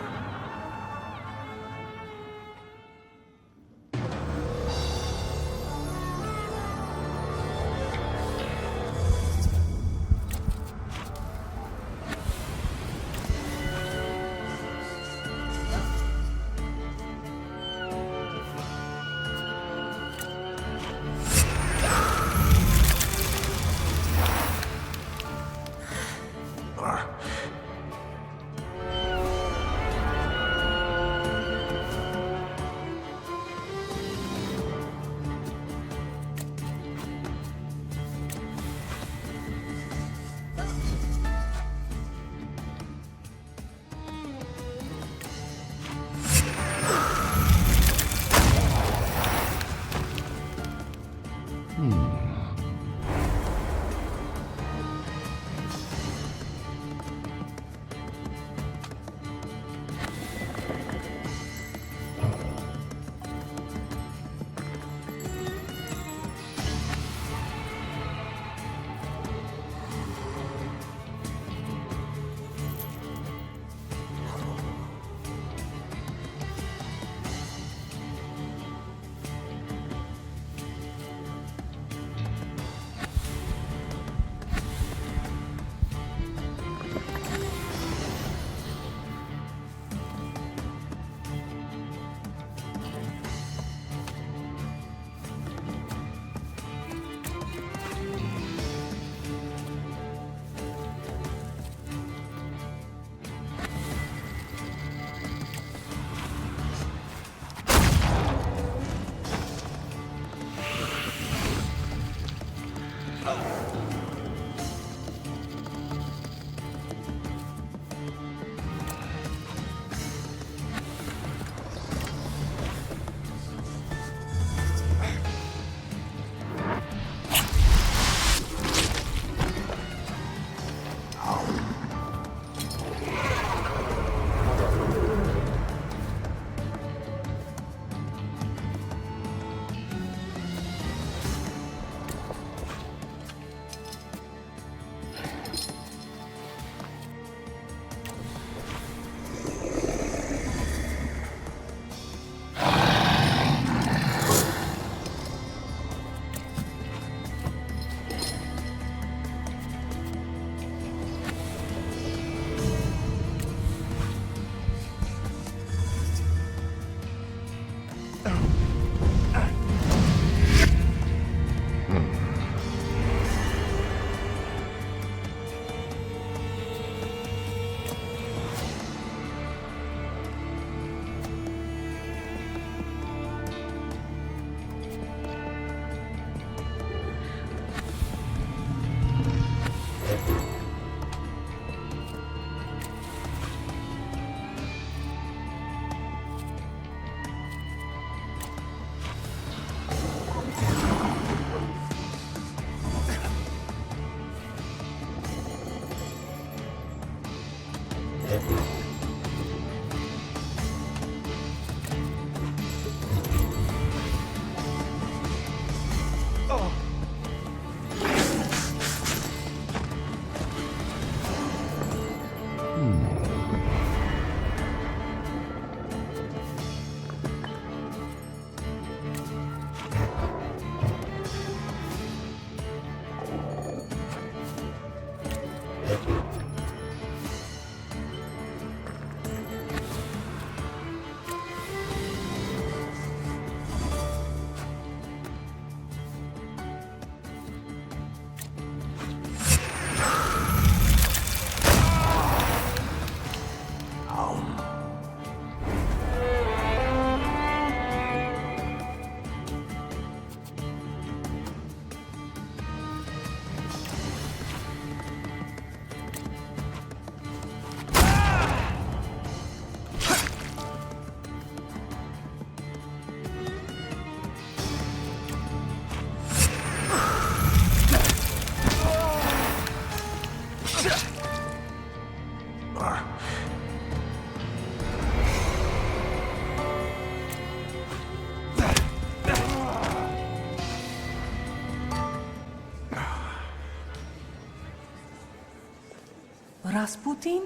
Rasputin?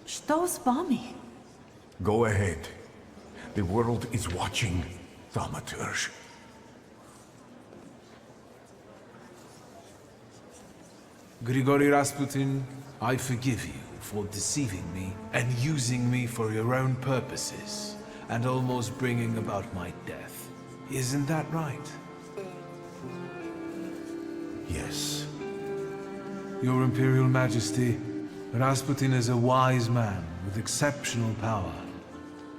Что с вами? Go ahead. The world is watching, Thaumaturge. Grigory Rasputin, I forgive you for deceiving me and using me for your own purposes, and almost bringing about my death. Isn't that right? Yes. Your Imperial Majesty, Rasputin is a wise man with exceptional power,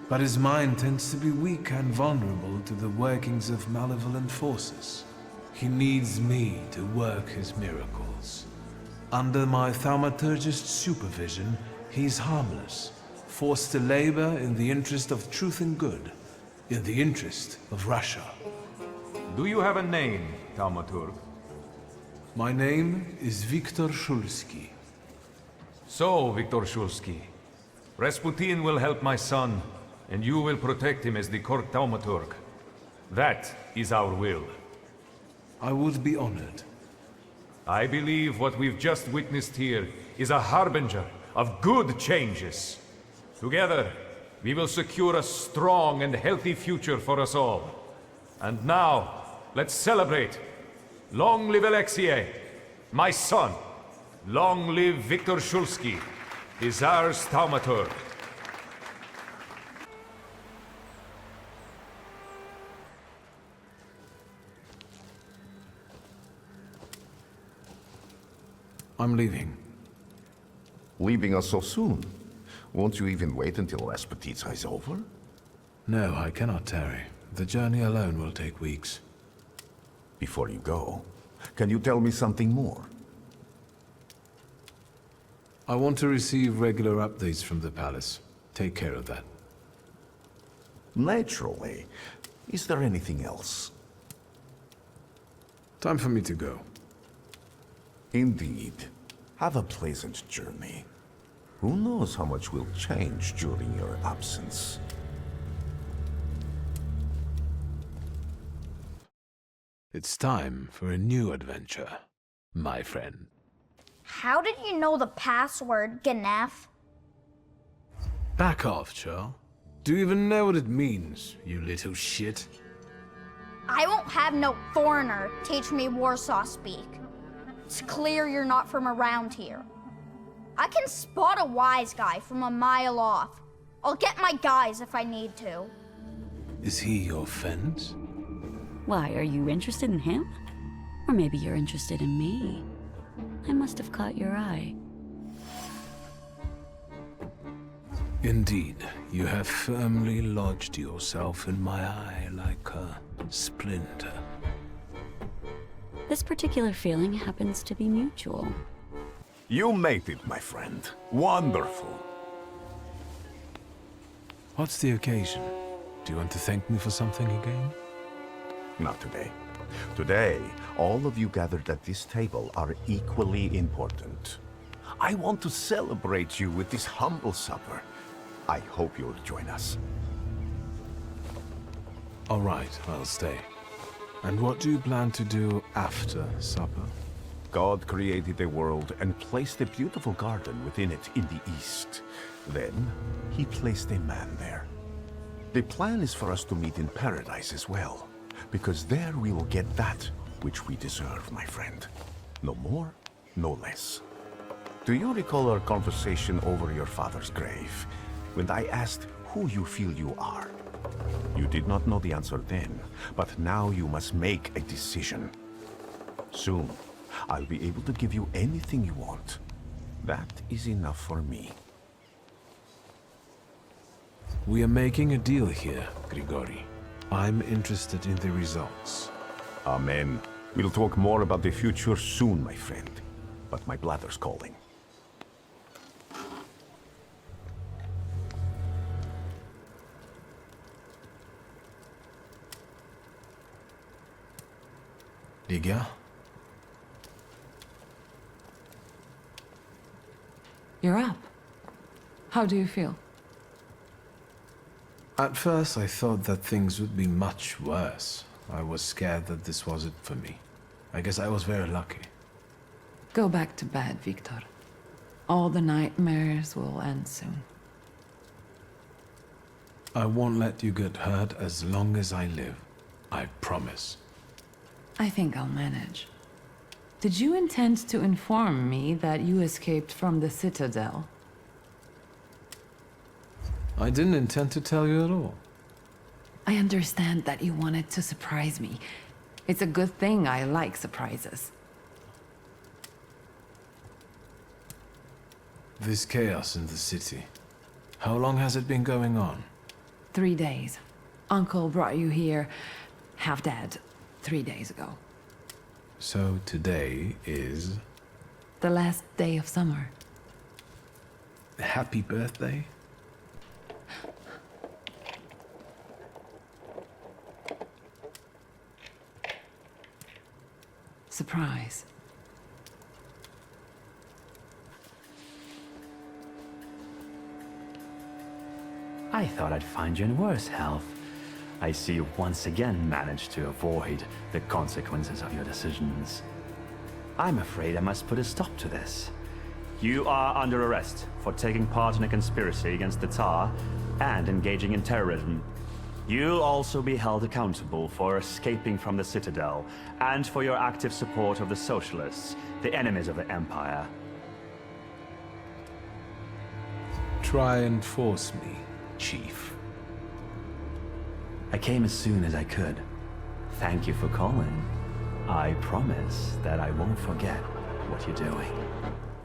but his mind tends to be weak and vulnerable to the workings of malevolent forces. He needs me to work his miracles. Under my thaumaturgist supervision, he's harmless, forced to labor in the interest of truth and good, in the interest of Russia. Do you have a name, Thaumaturge? My name is Wiktor Szulski. So, Wiktor Szulski, Rasputin will help my son, and you will protect him as the court Thaumaturge. That is our will. I would be honored. I believe what we've just witnessed here is a harbinger of good changes. Together, we will secure a strong and healthy future for us all. And now, let's celebrate. Long live Alexei, my son. Long live Wiktor Szulski, the Tsar's Thaumaturge. I'm leaving. Leaving us so soon? Won't you even wait until Rasputin's is over? No, I cannot tarry. The journey alone will take weeks. Before you go, Can you tell me something more? I want to receive regular updates from the palace. Take care of that. Naturally. Is there anything else? Time for me to go. Indeed. Have a pleasant journey. Who knows how much will change during your absence? It's time for a new adventure, my friend. How did you know the password, Ganef? Back off, Charles. Do you even know what it means, you little shit? I won't have no foreigner teach me Warsaw speak. It's clear you're not from around here. I can spot a wise guy from a mile off. I'll get my guys if I need to. Is he your friend? Why, are you interested in him? Or maybe you're interested in me? I must have caught your eye. Indeed, you have firmly lodged yourself in my eye like a splinter. This particular feeling happens to be mutual. You made it, my friend. Wonderful. What's the occasion? Do you want to thank me for something again? Not today. Today, all of you gathered at this table are equally important. I want to celebrate you with this humble supper. I hope you'll join us. All right, I'll stay. And what do you plan to do after supper? God created the world and placed a beautiful garden within it in the east. Then, he placed a man there. The plan is for us to meet in paradise as well, because there we will get that which we deserve, my friend. No more, no less. Do you recall our conversation over your father's grave, when I asked who you feel you are? You did not know the answer then, but now you must make a decision. Soon, I'll be able to give you anything you want. That is enough for me. We are making a deal here, Grigori. I'm interested in the results. Amen. We'll talk more about the future soon, my friend. But my bladder's calling. Lygia? You're up. How do you feel? At first, I thought that things would be much worse. I was scared that this was it for me. I guess I was very lucky. Go back to bed, Wiktor. All the nightmares will end soon. I won't let you get hurt as long as I live. I promise. I think I'll manage. Did you intend to inform me that you escaped from the Citadel? I didn't intend to tell you at all. I understand that you wanted to surprise me. It's a good thing I like surprises. This chaos in the city. How long has it been going on? 3 days. Uncle brought you here, half dead, 3 days ago. So today is... The last day of summer. Happy birthday? Surprise. I thought I'd find you in worse health. I see you once again managed to avoid the consequences of your decisions. I'm afraid I must put a stop to this. You are under arrest for taking part in a conspiracy against the Tsar and engaging in terrorism. You'll also be held accountable for escaping from the Citadel and for your active support of the Socialists, the enemies of the Empire. Try and force me, Chief. I came as soon as I could. Thank you for calling. I promise that I won't forget what you're doing.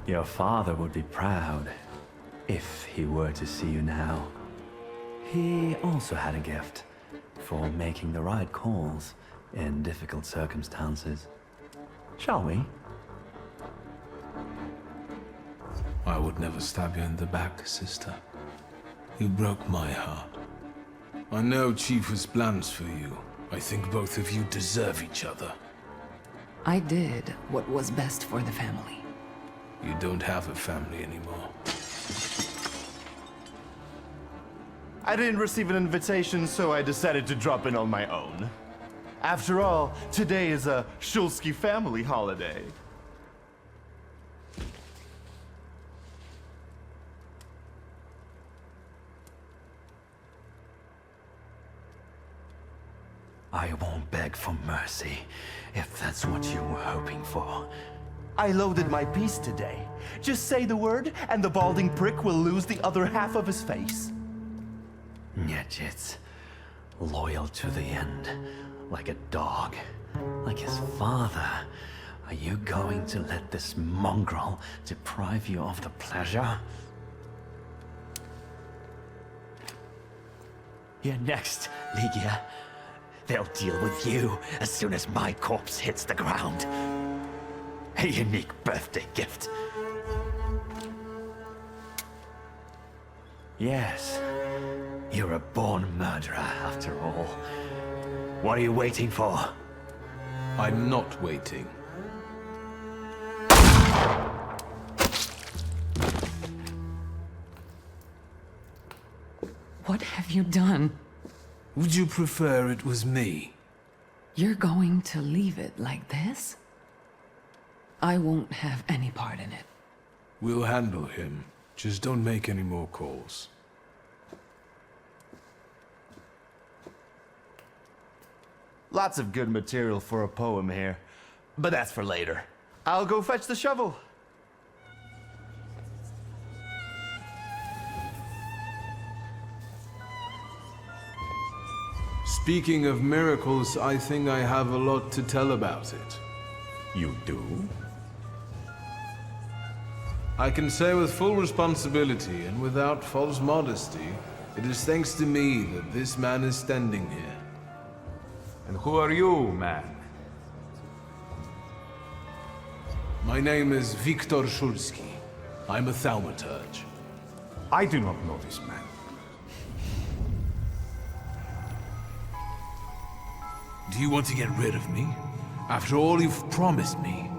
Your father would be proud if he were to see you now. He also had a gift for making the right calls in difficult circumstances. Shall we? I would never stab you in the back, sister. You broke my heart. I know Chief has plans for you. I think both of you deserve each other. I did what was best for the family. You don't have a family anymore. I didn't receive an invitation, so I decided to drop in on my own. After all, today is a Shulsky family holiday. I won't beg for mercy, if that's what you were hoping for. I loaded my piece today. Just say the word, and the balding prick will lose the other half of his face. Nyetjits, loyal to the end, like a dog, like his father. Are you going to let this mongrel deprive you of the pleasure? You're next, Ligia. They'll deal with you as soon as my corpse hits the ground. A unique birthday gift. Yes, you're a born murderer after all. What are you waiting for? I'm not waiting. What have you done? Would you prefer it was me? You're going to leave it like this? I won't have any part in it. We'll handle him. Just don't make any more calls. Lots of good material for a poem here. But that's for later. I'll go fetch the shovel. Speaking of miracles, I think I have a lot to tell about it. You do? I can say with full responsibility and without false modesty, it is thanks to me that this man is standing here. And who are you, man? My name is Wiktor Szulski. I'm a Thaumaturge. I do not know this man. Do you want to get rid of me? After all you've promised me?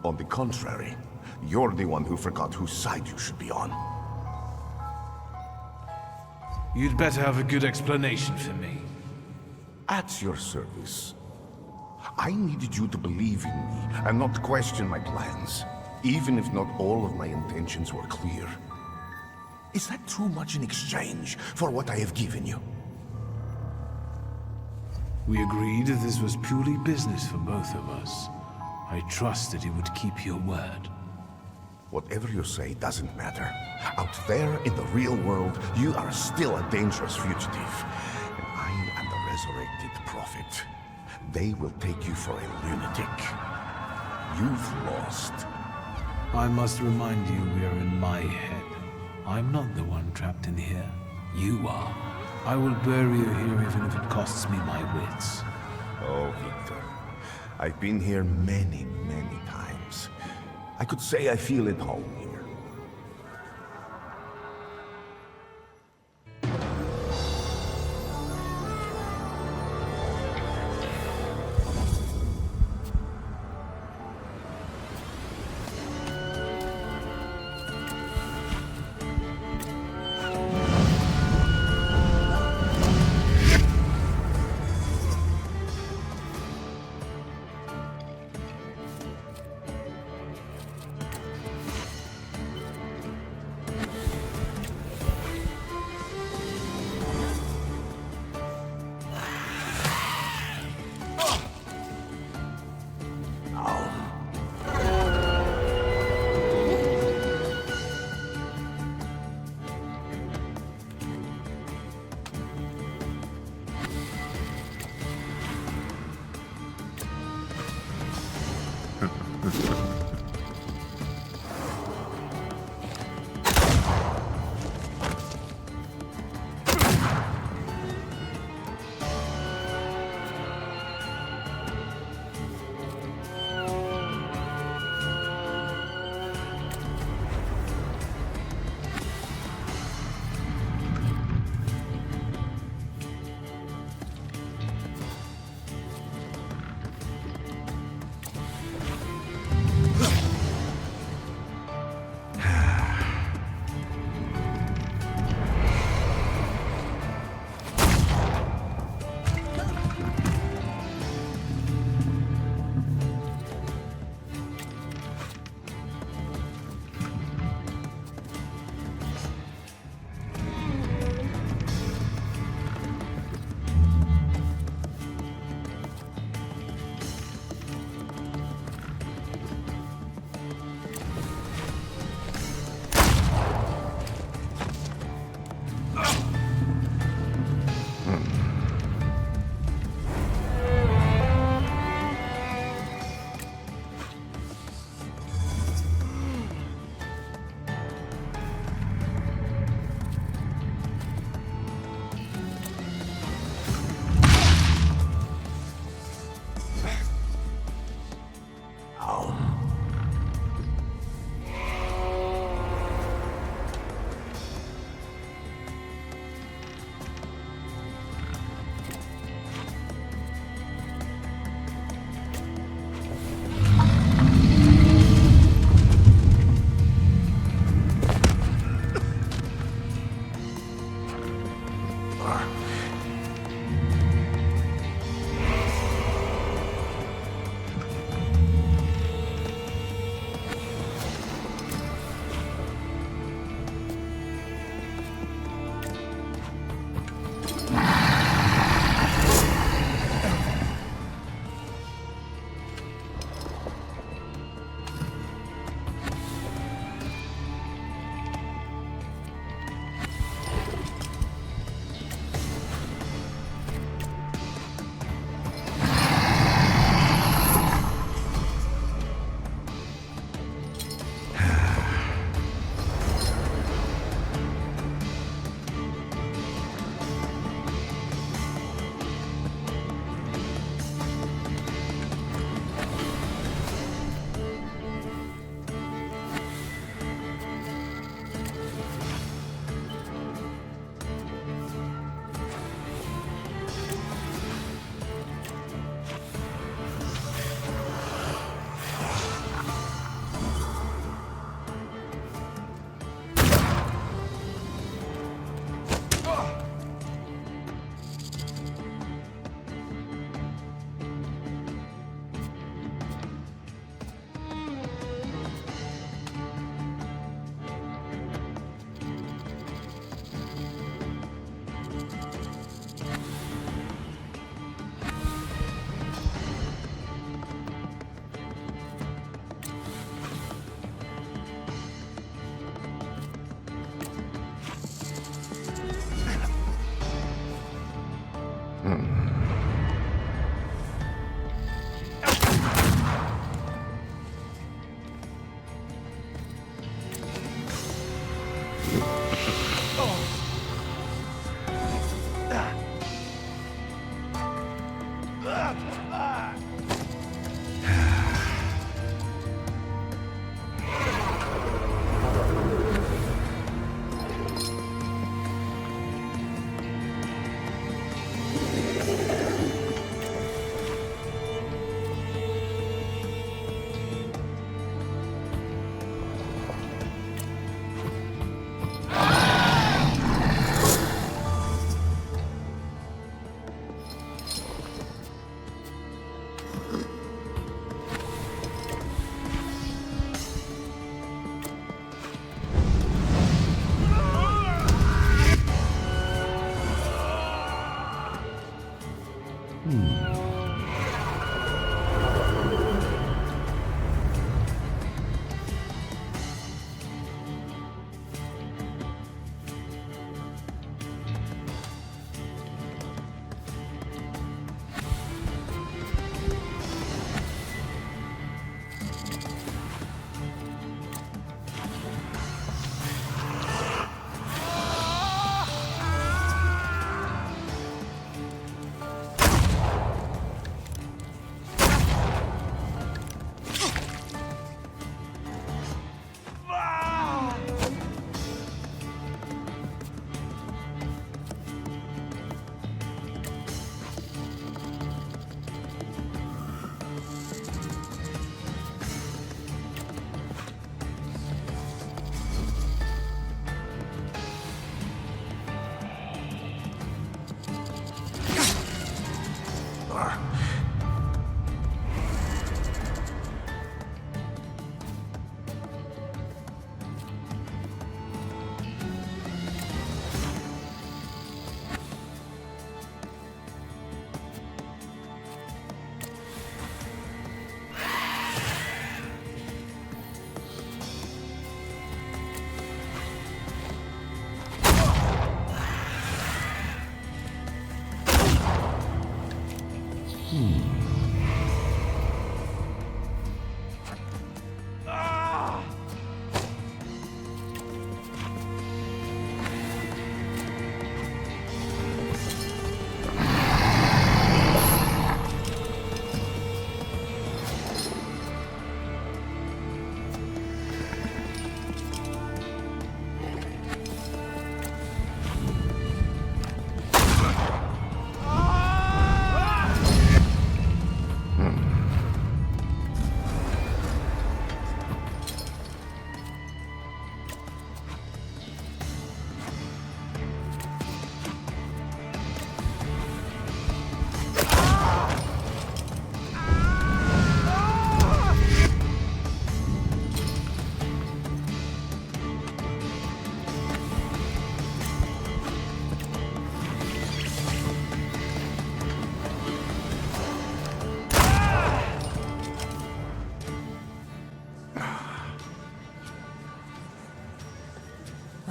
On the contrary, you're the one who forgot whose side you should be on. You'd better have a good explanation for me. At your service. I needed you to believe in me and not question my plans, even if not all of my intentions were clear. Is that too much in exchange for what I have given you? We agreed that this was purely business for both of us. I trusted you would keep your word. Whatever you say doesn't matter. Out there in the real world, you are still a dangerous fugitive. And I am the resurrected prophet. They will take you for a lunatic. You've lost. I must remind you we are in my head. I'm not the one trapped in here. You are. I will bury you here even if it costs me my wits. Oh, Wiktor. I've been here many, many times. I could say I feel at home here.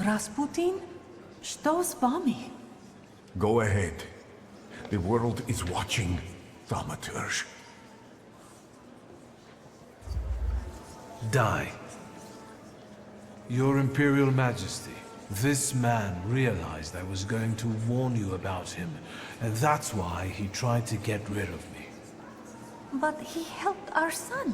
Rasputin? Что с вами? Go ahead. The world is watching, Thaumaturge. Die. Your Imperial Majesty, this man realized I was going to warn you about him, and that's why he tried to get rid of me. But he helped our son.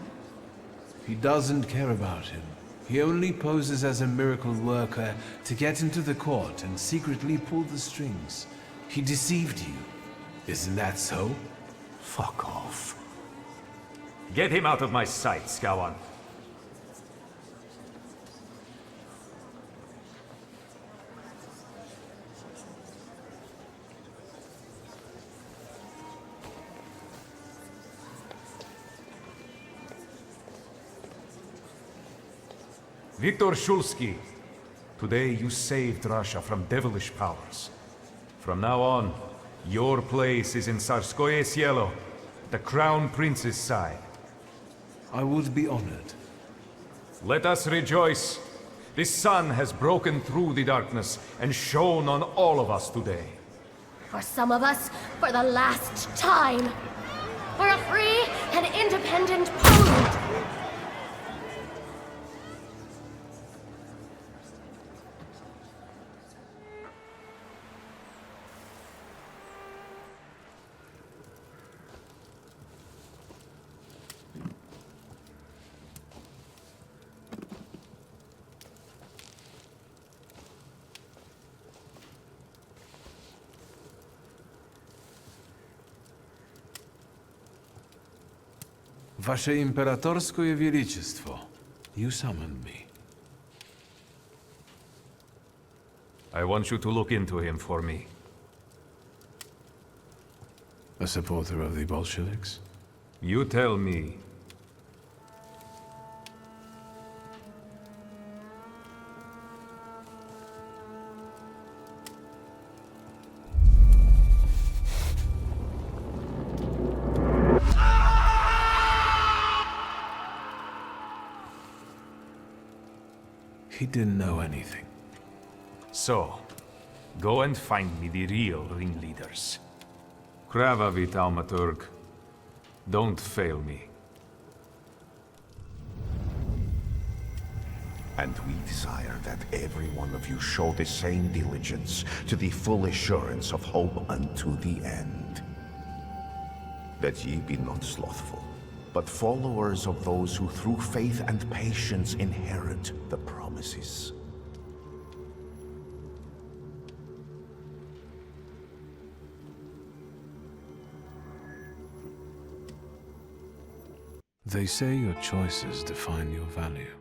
He doesn't care about him. He only poses as a miracle worker to get into the court and secretly pull the strings. He deceived you. Isn't that so? Fuck off. Get him out of my sight, Skawan. Wiktor Shulsky, today you saved Russia from devilish powers. From now on, your place is in Tsarskoye Sielo, the Crown Prince's side. I would be honored. Let us rejoice. The sun has broken through the darkness and shone on all of us today. For some of us, for the last time. For a free and independent Poland. Wasze Imperatorskoje Wielичество, you summoned me. I want you to look into him for me. A supporter of the Bolsheviks? You tell me. He didn't know anything. So, go and find me the real ringleaders. Kravavi, Thaumaturge. Don't fail me. And we desire that every one of you show the same diligence to the full assurance of hope unto the end. That ye be not slothful, but followers of those who through faith and patience inherit the promises. They say your choices define your value.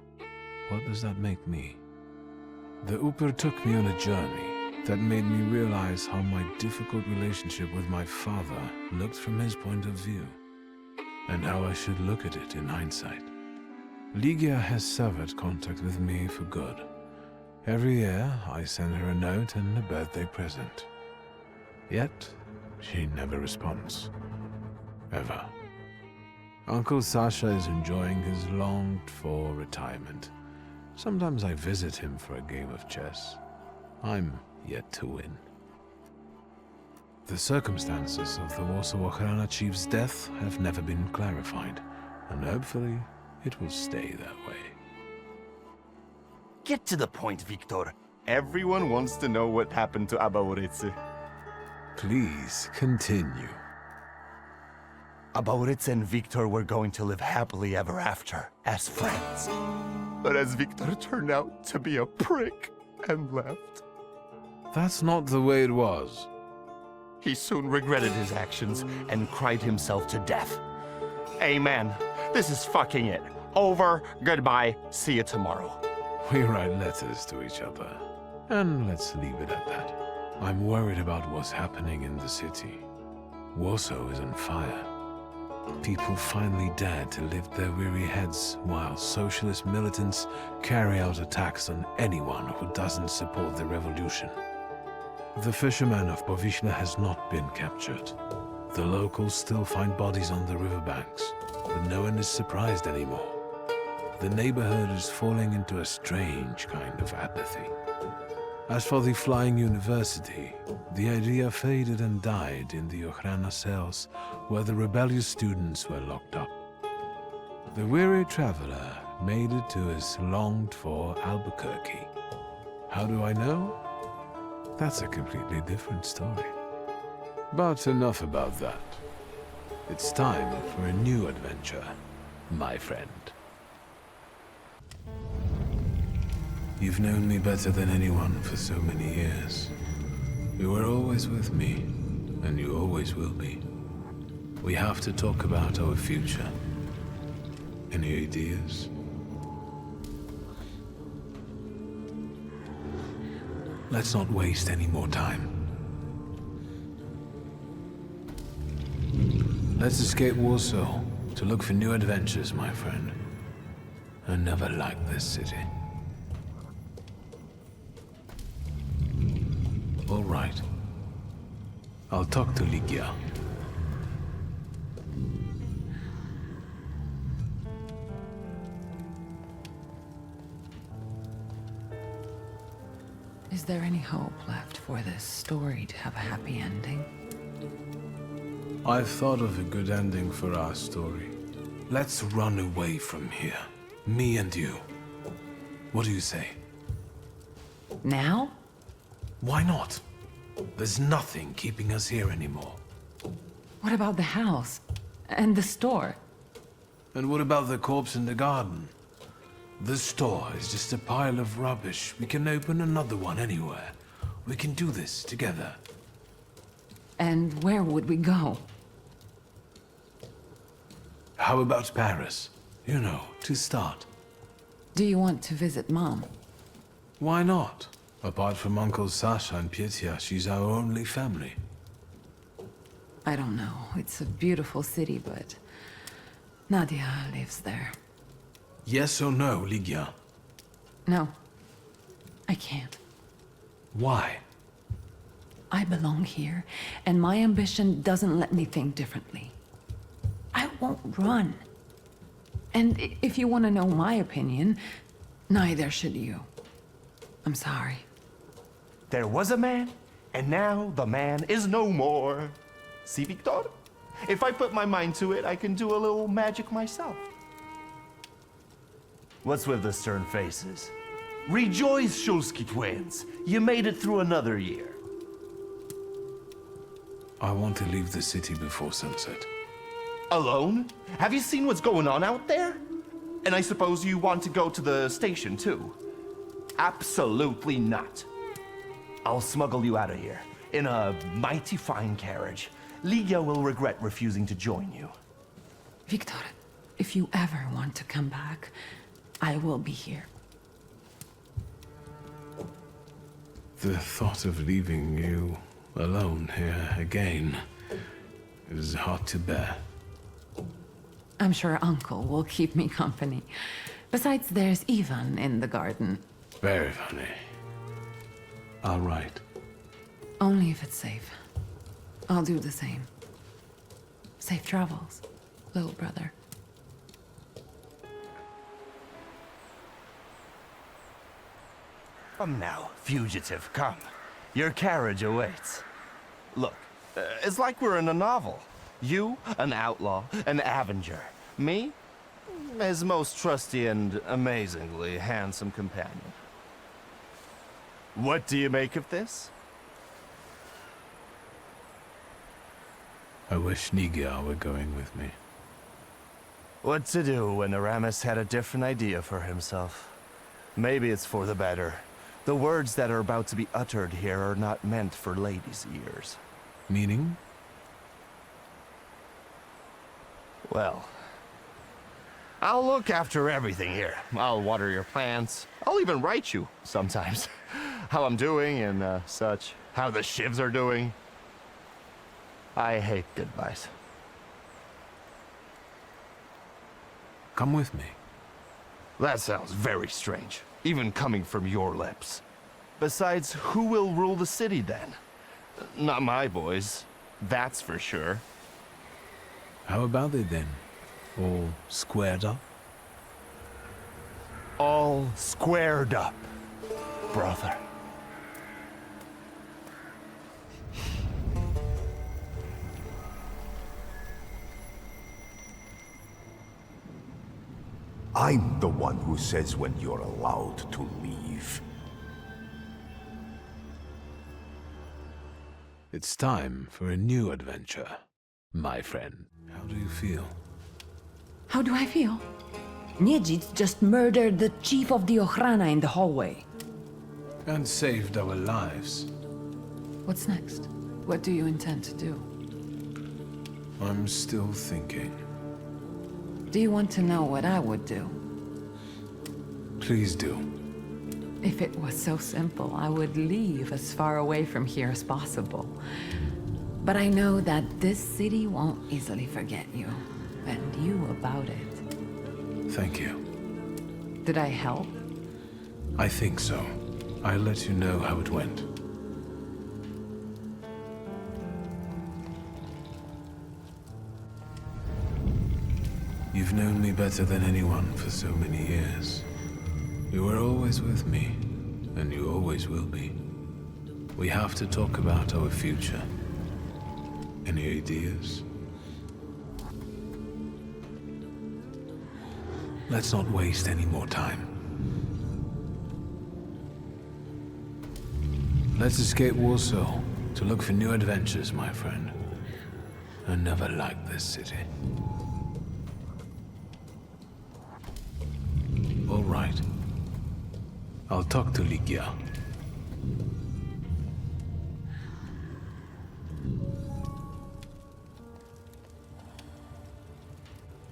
What does that make me? The Uper took me on a journey that made me realize how my difficult relationship with my father looked from his point of view, and how I should look at it in hindsight. Ligia has severed contact with me for good. Every year, I send her a note and a birthday present. Yet, she never responds. Ever. Uncle Sasha is enjoying his longed-for retirement. Sometimes I visit him for a game of chess. I'm yet to win. The circumstances of the Warsaw Ochrana chief's death have never been clarified, and hopefully it will stay that way. Get to the point, Wiktor. Everyone wants to know what happened to Abaurice. Please, continue. Abaurice and Wiktor were going to live happily ever after, as friends. But as Wiktor turned out to be a prick and left. That's not the way it was. He soon regretted his actions and cried himself to death. Amen. This is fucking it. Over, goodbye, see you tomorrow. We write letters to each other, and let's leave it at that. I'm worried about what's happening in the city. Warsaw is on fire. People finally dare to lift their weary heads while socialist militants carry out attacks on anyone who doesn't support the revolution. The fisherman of Povishna has not been captured. The locals still find bodies on the riverbanks, but no one is surprised anymore. The neighborhood is falling into a strange kind of apathy. As for the flying university, the idea faded and died in the Ochrana cells, where the rebellious students were locked up. The weary traveler made it to his longed-for Albuquerque. How do I know? That's a completely different story. But enough about that. It's time for a new adventure, my friend. You've known me better than anyone for so many years. You were always with me, and you always will be. We have to talk about our future. Any ideas? Let's not waste any more time. Let's escape Warsaw to look for new adventures, my friend. I never liked this city. All right. I'll talk to Ligia. Is there any hope left for this story to have a happy ending? I've thought of a good ending for our story. Let's run away from here. Me and you. What do you say? Now? Why not? There's nothing keeping us here anymore. What about the house? And the store? And what about the corpse in the garden? The store is just a pile of rubbish. We can open another one anywhere. We can do this together. And where would we go? How about Paris? You know, to start. Do you want to visit Mom? Why not? Apart from Uncles Sasha and Pietia, she's our only family. I don't know. It's a beautiful city, but Nadia lives there. Yes or no, Ligia? No. I can't. Why? I belong here, and my ambition doesn't let me think differently. I won't run. And if you want to know my opinion, neither should you. I'm sorry. There was a man, and now the man is no more. See, Wiktor? If I put my mind to it, I can do a little magic myself. What's with the stern faces? Rejoice, Shulski twins! You made it through another year. I want to leave the city before sunset. Alone? Have you seen what's going on out there? And I suppose you want to go to the station, too? Absolutely not. I'll smuggle you out of here in a mighty fine carriage. Ligia will regret refusing to join you. Wiktor, if you ever want to come back, I will be here. The thought of leaving you alone here again is hard to bear. I'm sure Uncle will keep me company. Besides, there's Ivan in the garden. Very funny. I'll write. Only if it's safe. I'll do the same. Safe travels, little brother. Come now, fugitive, come. Your carriage awaits. Look, it's like we're in a novel. You, an outlaw, an Avenger. Me, his most trusty and amazingly handsome companion. What do you make of this? I wish Ligia were going with me. What to do when Aramis had a different idea for himself? Maybe it's for the better. The words that are about to be uttered here are not meant for ladies' ears. Meaning? Well, I'll look after everything here. I'll water your plants. I'll even write you, sometimes. How I'm doing and such. How the shivs are doing. I hate goodbyes. Come with me. That sounds very strange, even coming from your lips. Besides, who will rule the city then? Not my boys, that's for sure. How about it then? All squared up? All squared up, brother. I'm the one who says when you're allowed to leave. It's time for a new adventure, my friend. How do you feel? How do I feel? Nijic just murdered the chief of the Ochrana in the hallway. And saved our lives. What's next? What do you intend to do? I'm still thinking. Do you want to know what I would do? Please do. If it was so simple, I would leave as far away from here as possible. But I know that this city won't easily forget you, and you about it. Thank you. Did I help? I think so. I'll let you know how it went. You've known me better than anyone for so many years. You were always with me, and you always will be. We have to talk about our future. Any ideas? Let's not waste any more time. Let's escape Warsaw to look for new adventures, my friend. I never liked this city. All right. I'll talk to Ligia.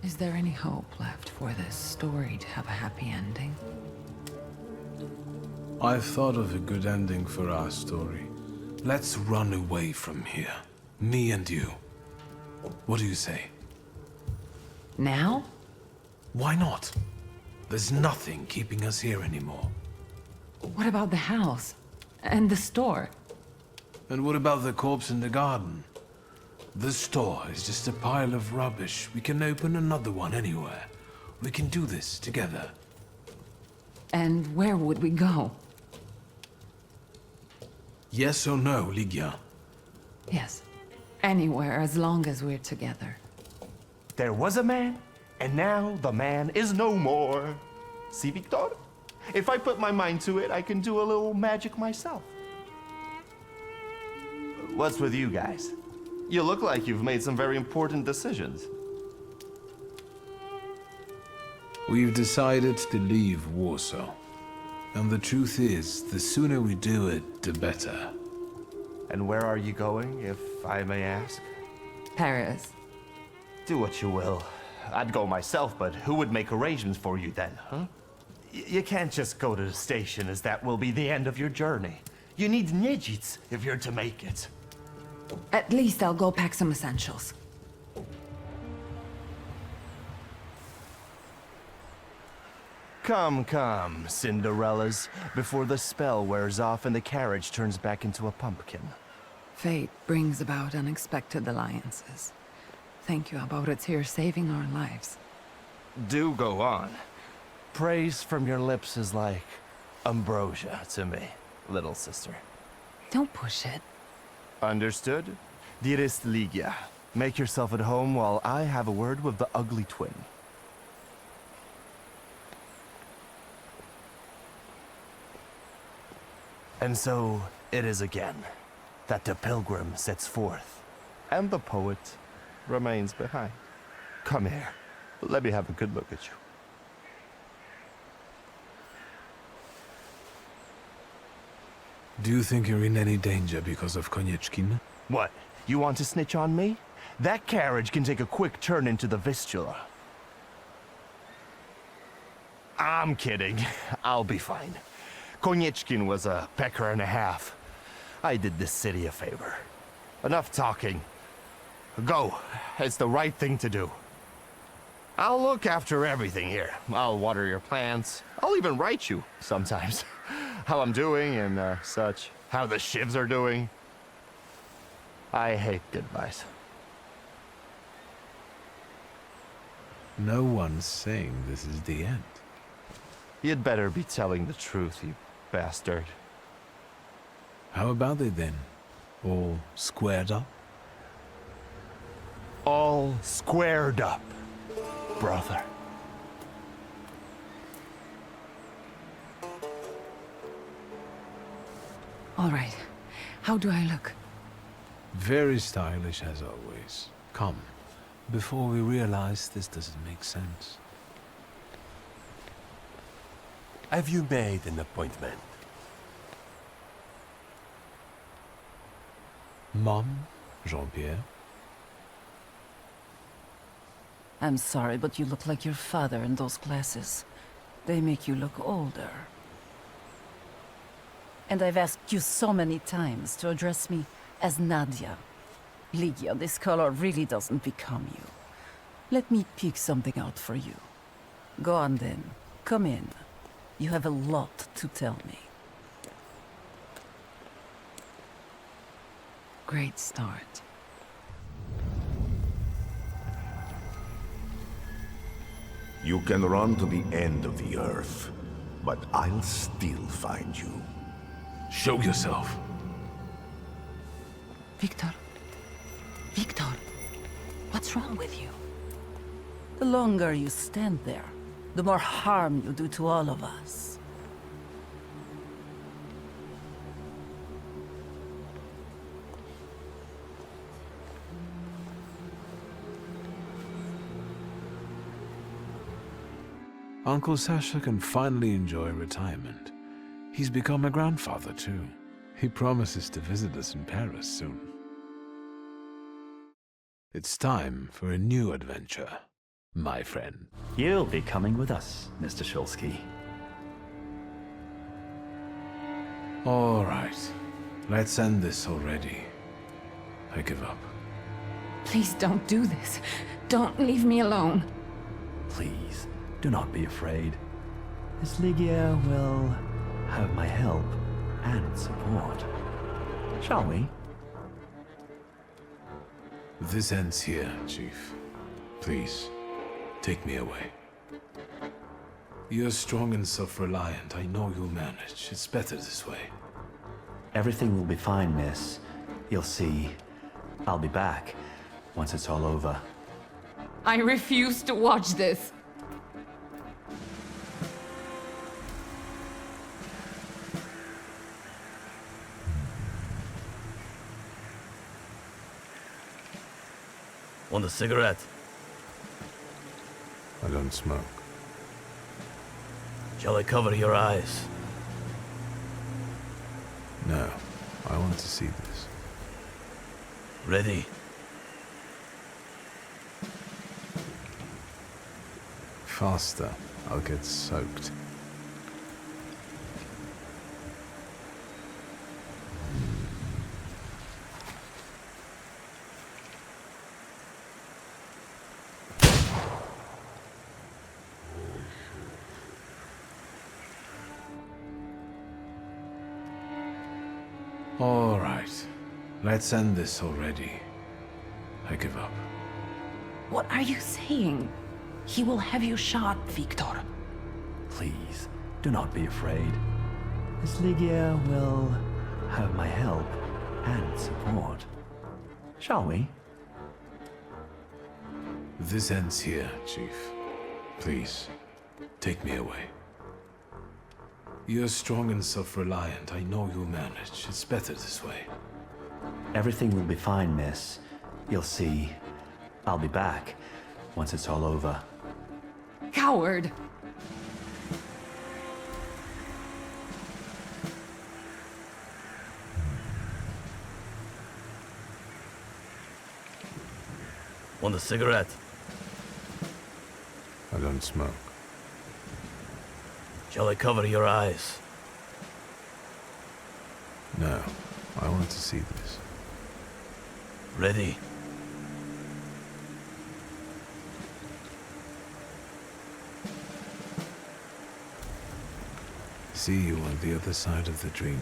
Is there any hope left for this story to have a happy ending? I've thought of a good ending for our story. Let's run away from here. Me and you. What do you say? Now? Why not? There's nothing keeping us here anymore. What about the house? And the store? And what about the corpse in the garden? The store is just a pile of rubbish. We can open another one anywhere. We can do this together. And where would we go? Yes or no, Ligia? Yes. Anywhere, as long as we're together. There was a man, and now the man is no more. See, Wiktor? If I put my mind to it, I can do a little magic myself. What's with you guys? You look like you've made some very important decisions. We've decided to leave Warsaw. And the truth is, the sooner we do it, the better. And where are you going, if I may ask? Paris. Do what you will. I'd go myself, but who would make arrangements for you then, huh? You can't just go to the station, as that will be the end of your journey. You need Nijic if you're to make it. At least I'll go pack some essentials. Come, come, Cinderellas, before the spell wears off and the carriage turns back into a pumpkin. Fate brings about unexpected alliances. Thank you about it's here saving our lives. Do go on. Praise from your lips is like ambrosia to me, little sister. Don't push it. Understood? Dearest Ligia, make yourself at home while I have a word with the ugly twin. And so it is again that the pilgrim sets forth, and the poet remains behind. Come here, let me have a good look at you. Do you think you're in any danger because of Konieczkin? What? You want to snitch on me? That carriage can take a quick turn into the Vistula. I'm kidding. I'll be fine. Konieczkin was a pecker and a half. I did this city a favor. Enough talking. Go. It's the right thing to do. I'll look after everything here. I'll water your plants. I'll even write you sometimes. How I'm doing and such. How the shivs are doing. I hate goodbyes. No one's saying this is the end. You'd better be telling the truth, you bastard. How about they then? All squared up? All squared up, brother. All right. How do I look? Very stylish as always. Come, before we realize this doesn't make sense. Have you made an appointment? Mom, Jean-Pierre? I'm sorry, but you look like your father in those glasses. They make you look older. And I've asked you so many times to address me as Nadia. Lygia, this color really doesn't become you. Let me pick something out for you. Go on then. Come in. You have a lot to tell me. Great start. You can run to the end of the earth, but I'll still find you. Show yourself. Wiktor. Wiktor. What's wrong with you? The longer you stand there, the more harm you do to all of us. Uncle Sasha can finally enjoy retirement. He's become a grandfather too. He promises to visit us in Paris soon. It's time for a new adventure, my friend. You'll be coming with us, Mr. Shulsky. All right, let's end this already. I give up. Please don't do this. Don't leave me alone. Please, do not be afraid. Miss Lygia will have my help and support. Shall we? This ends here, Chief. Please, take me away. You're strong and self-reliant. I know you'll manage. It's better this way. Everything will be fine, miss. You'll see. I'll be back once it's all over. I refuse to watch this. Want a cigarette? I don't smoke. Shall I cover your eyes? No, I want to see this. Ready? Faster, I'll get soaked. All right, let's end this already. I give up. What are you saying? He will have you shot, Wiktor. Please, do not be afraid. Miss Lygia will have my help and support. Shall we? This ends here, Chief. Please, take me away. You're strong and self-reliant. I know you'll manage. It's better this way. Everything will be fine, miss. You'll see. I'll be back once it's all over. Coward! Want a cigarette? I don't smoke. Shall I cover your eyes? No, I want to see this. Ready? See you on the other side of the dream.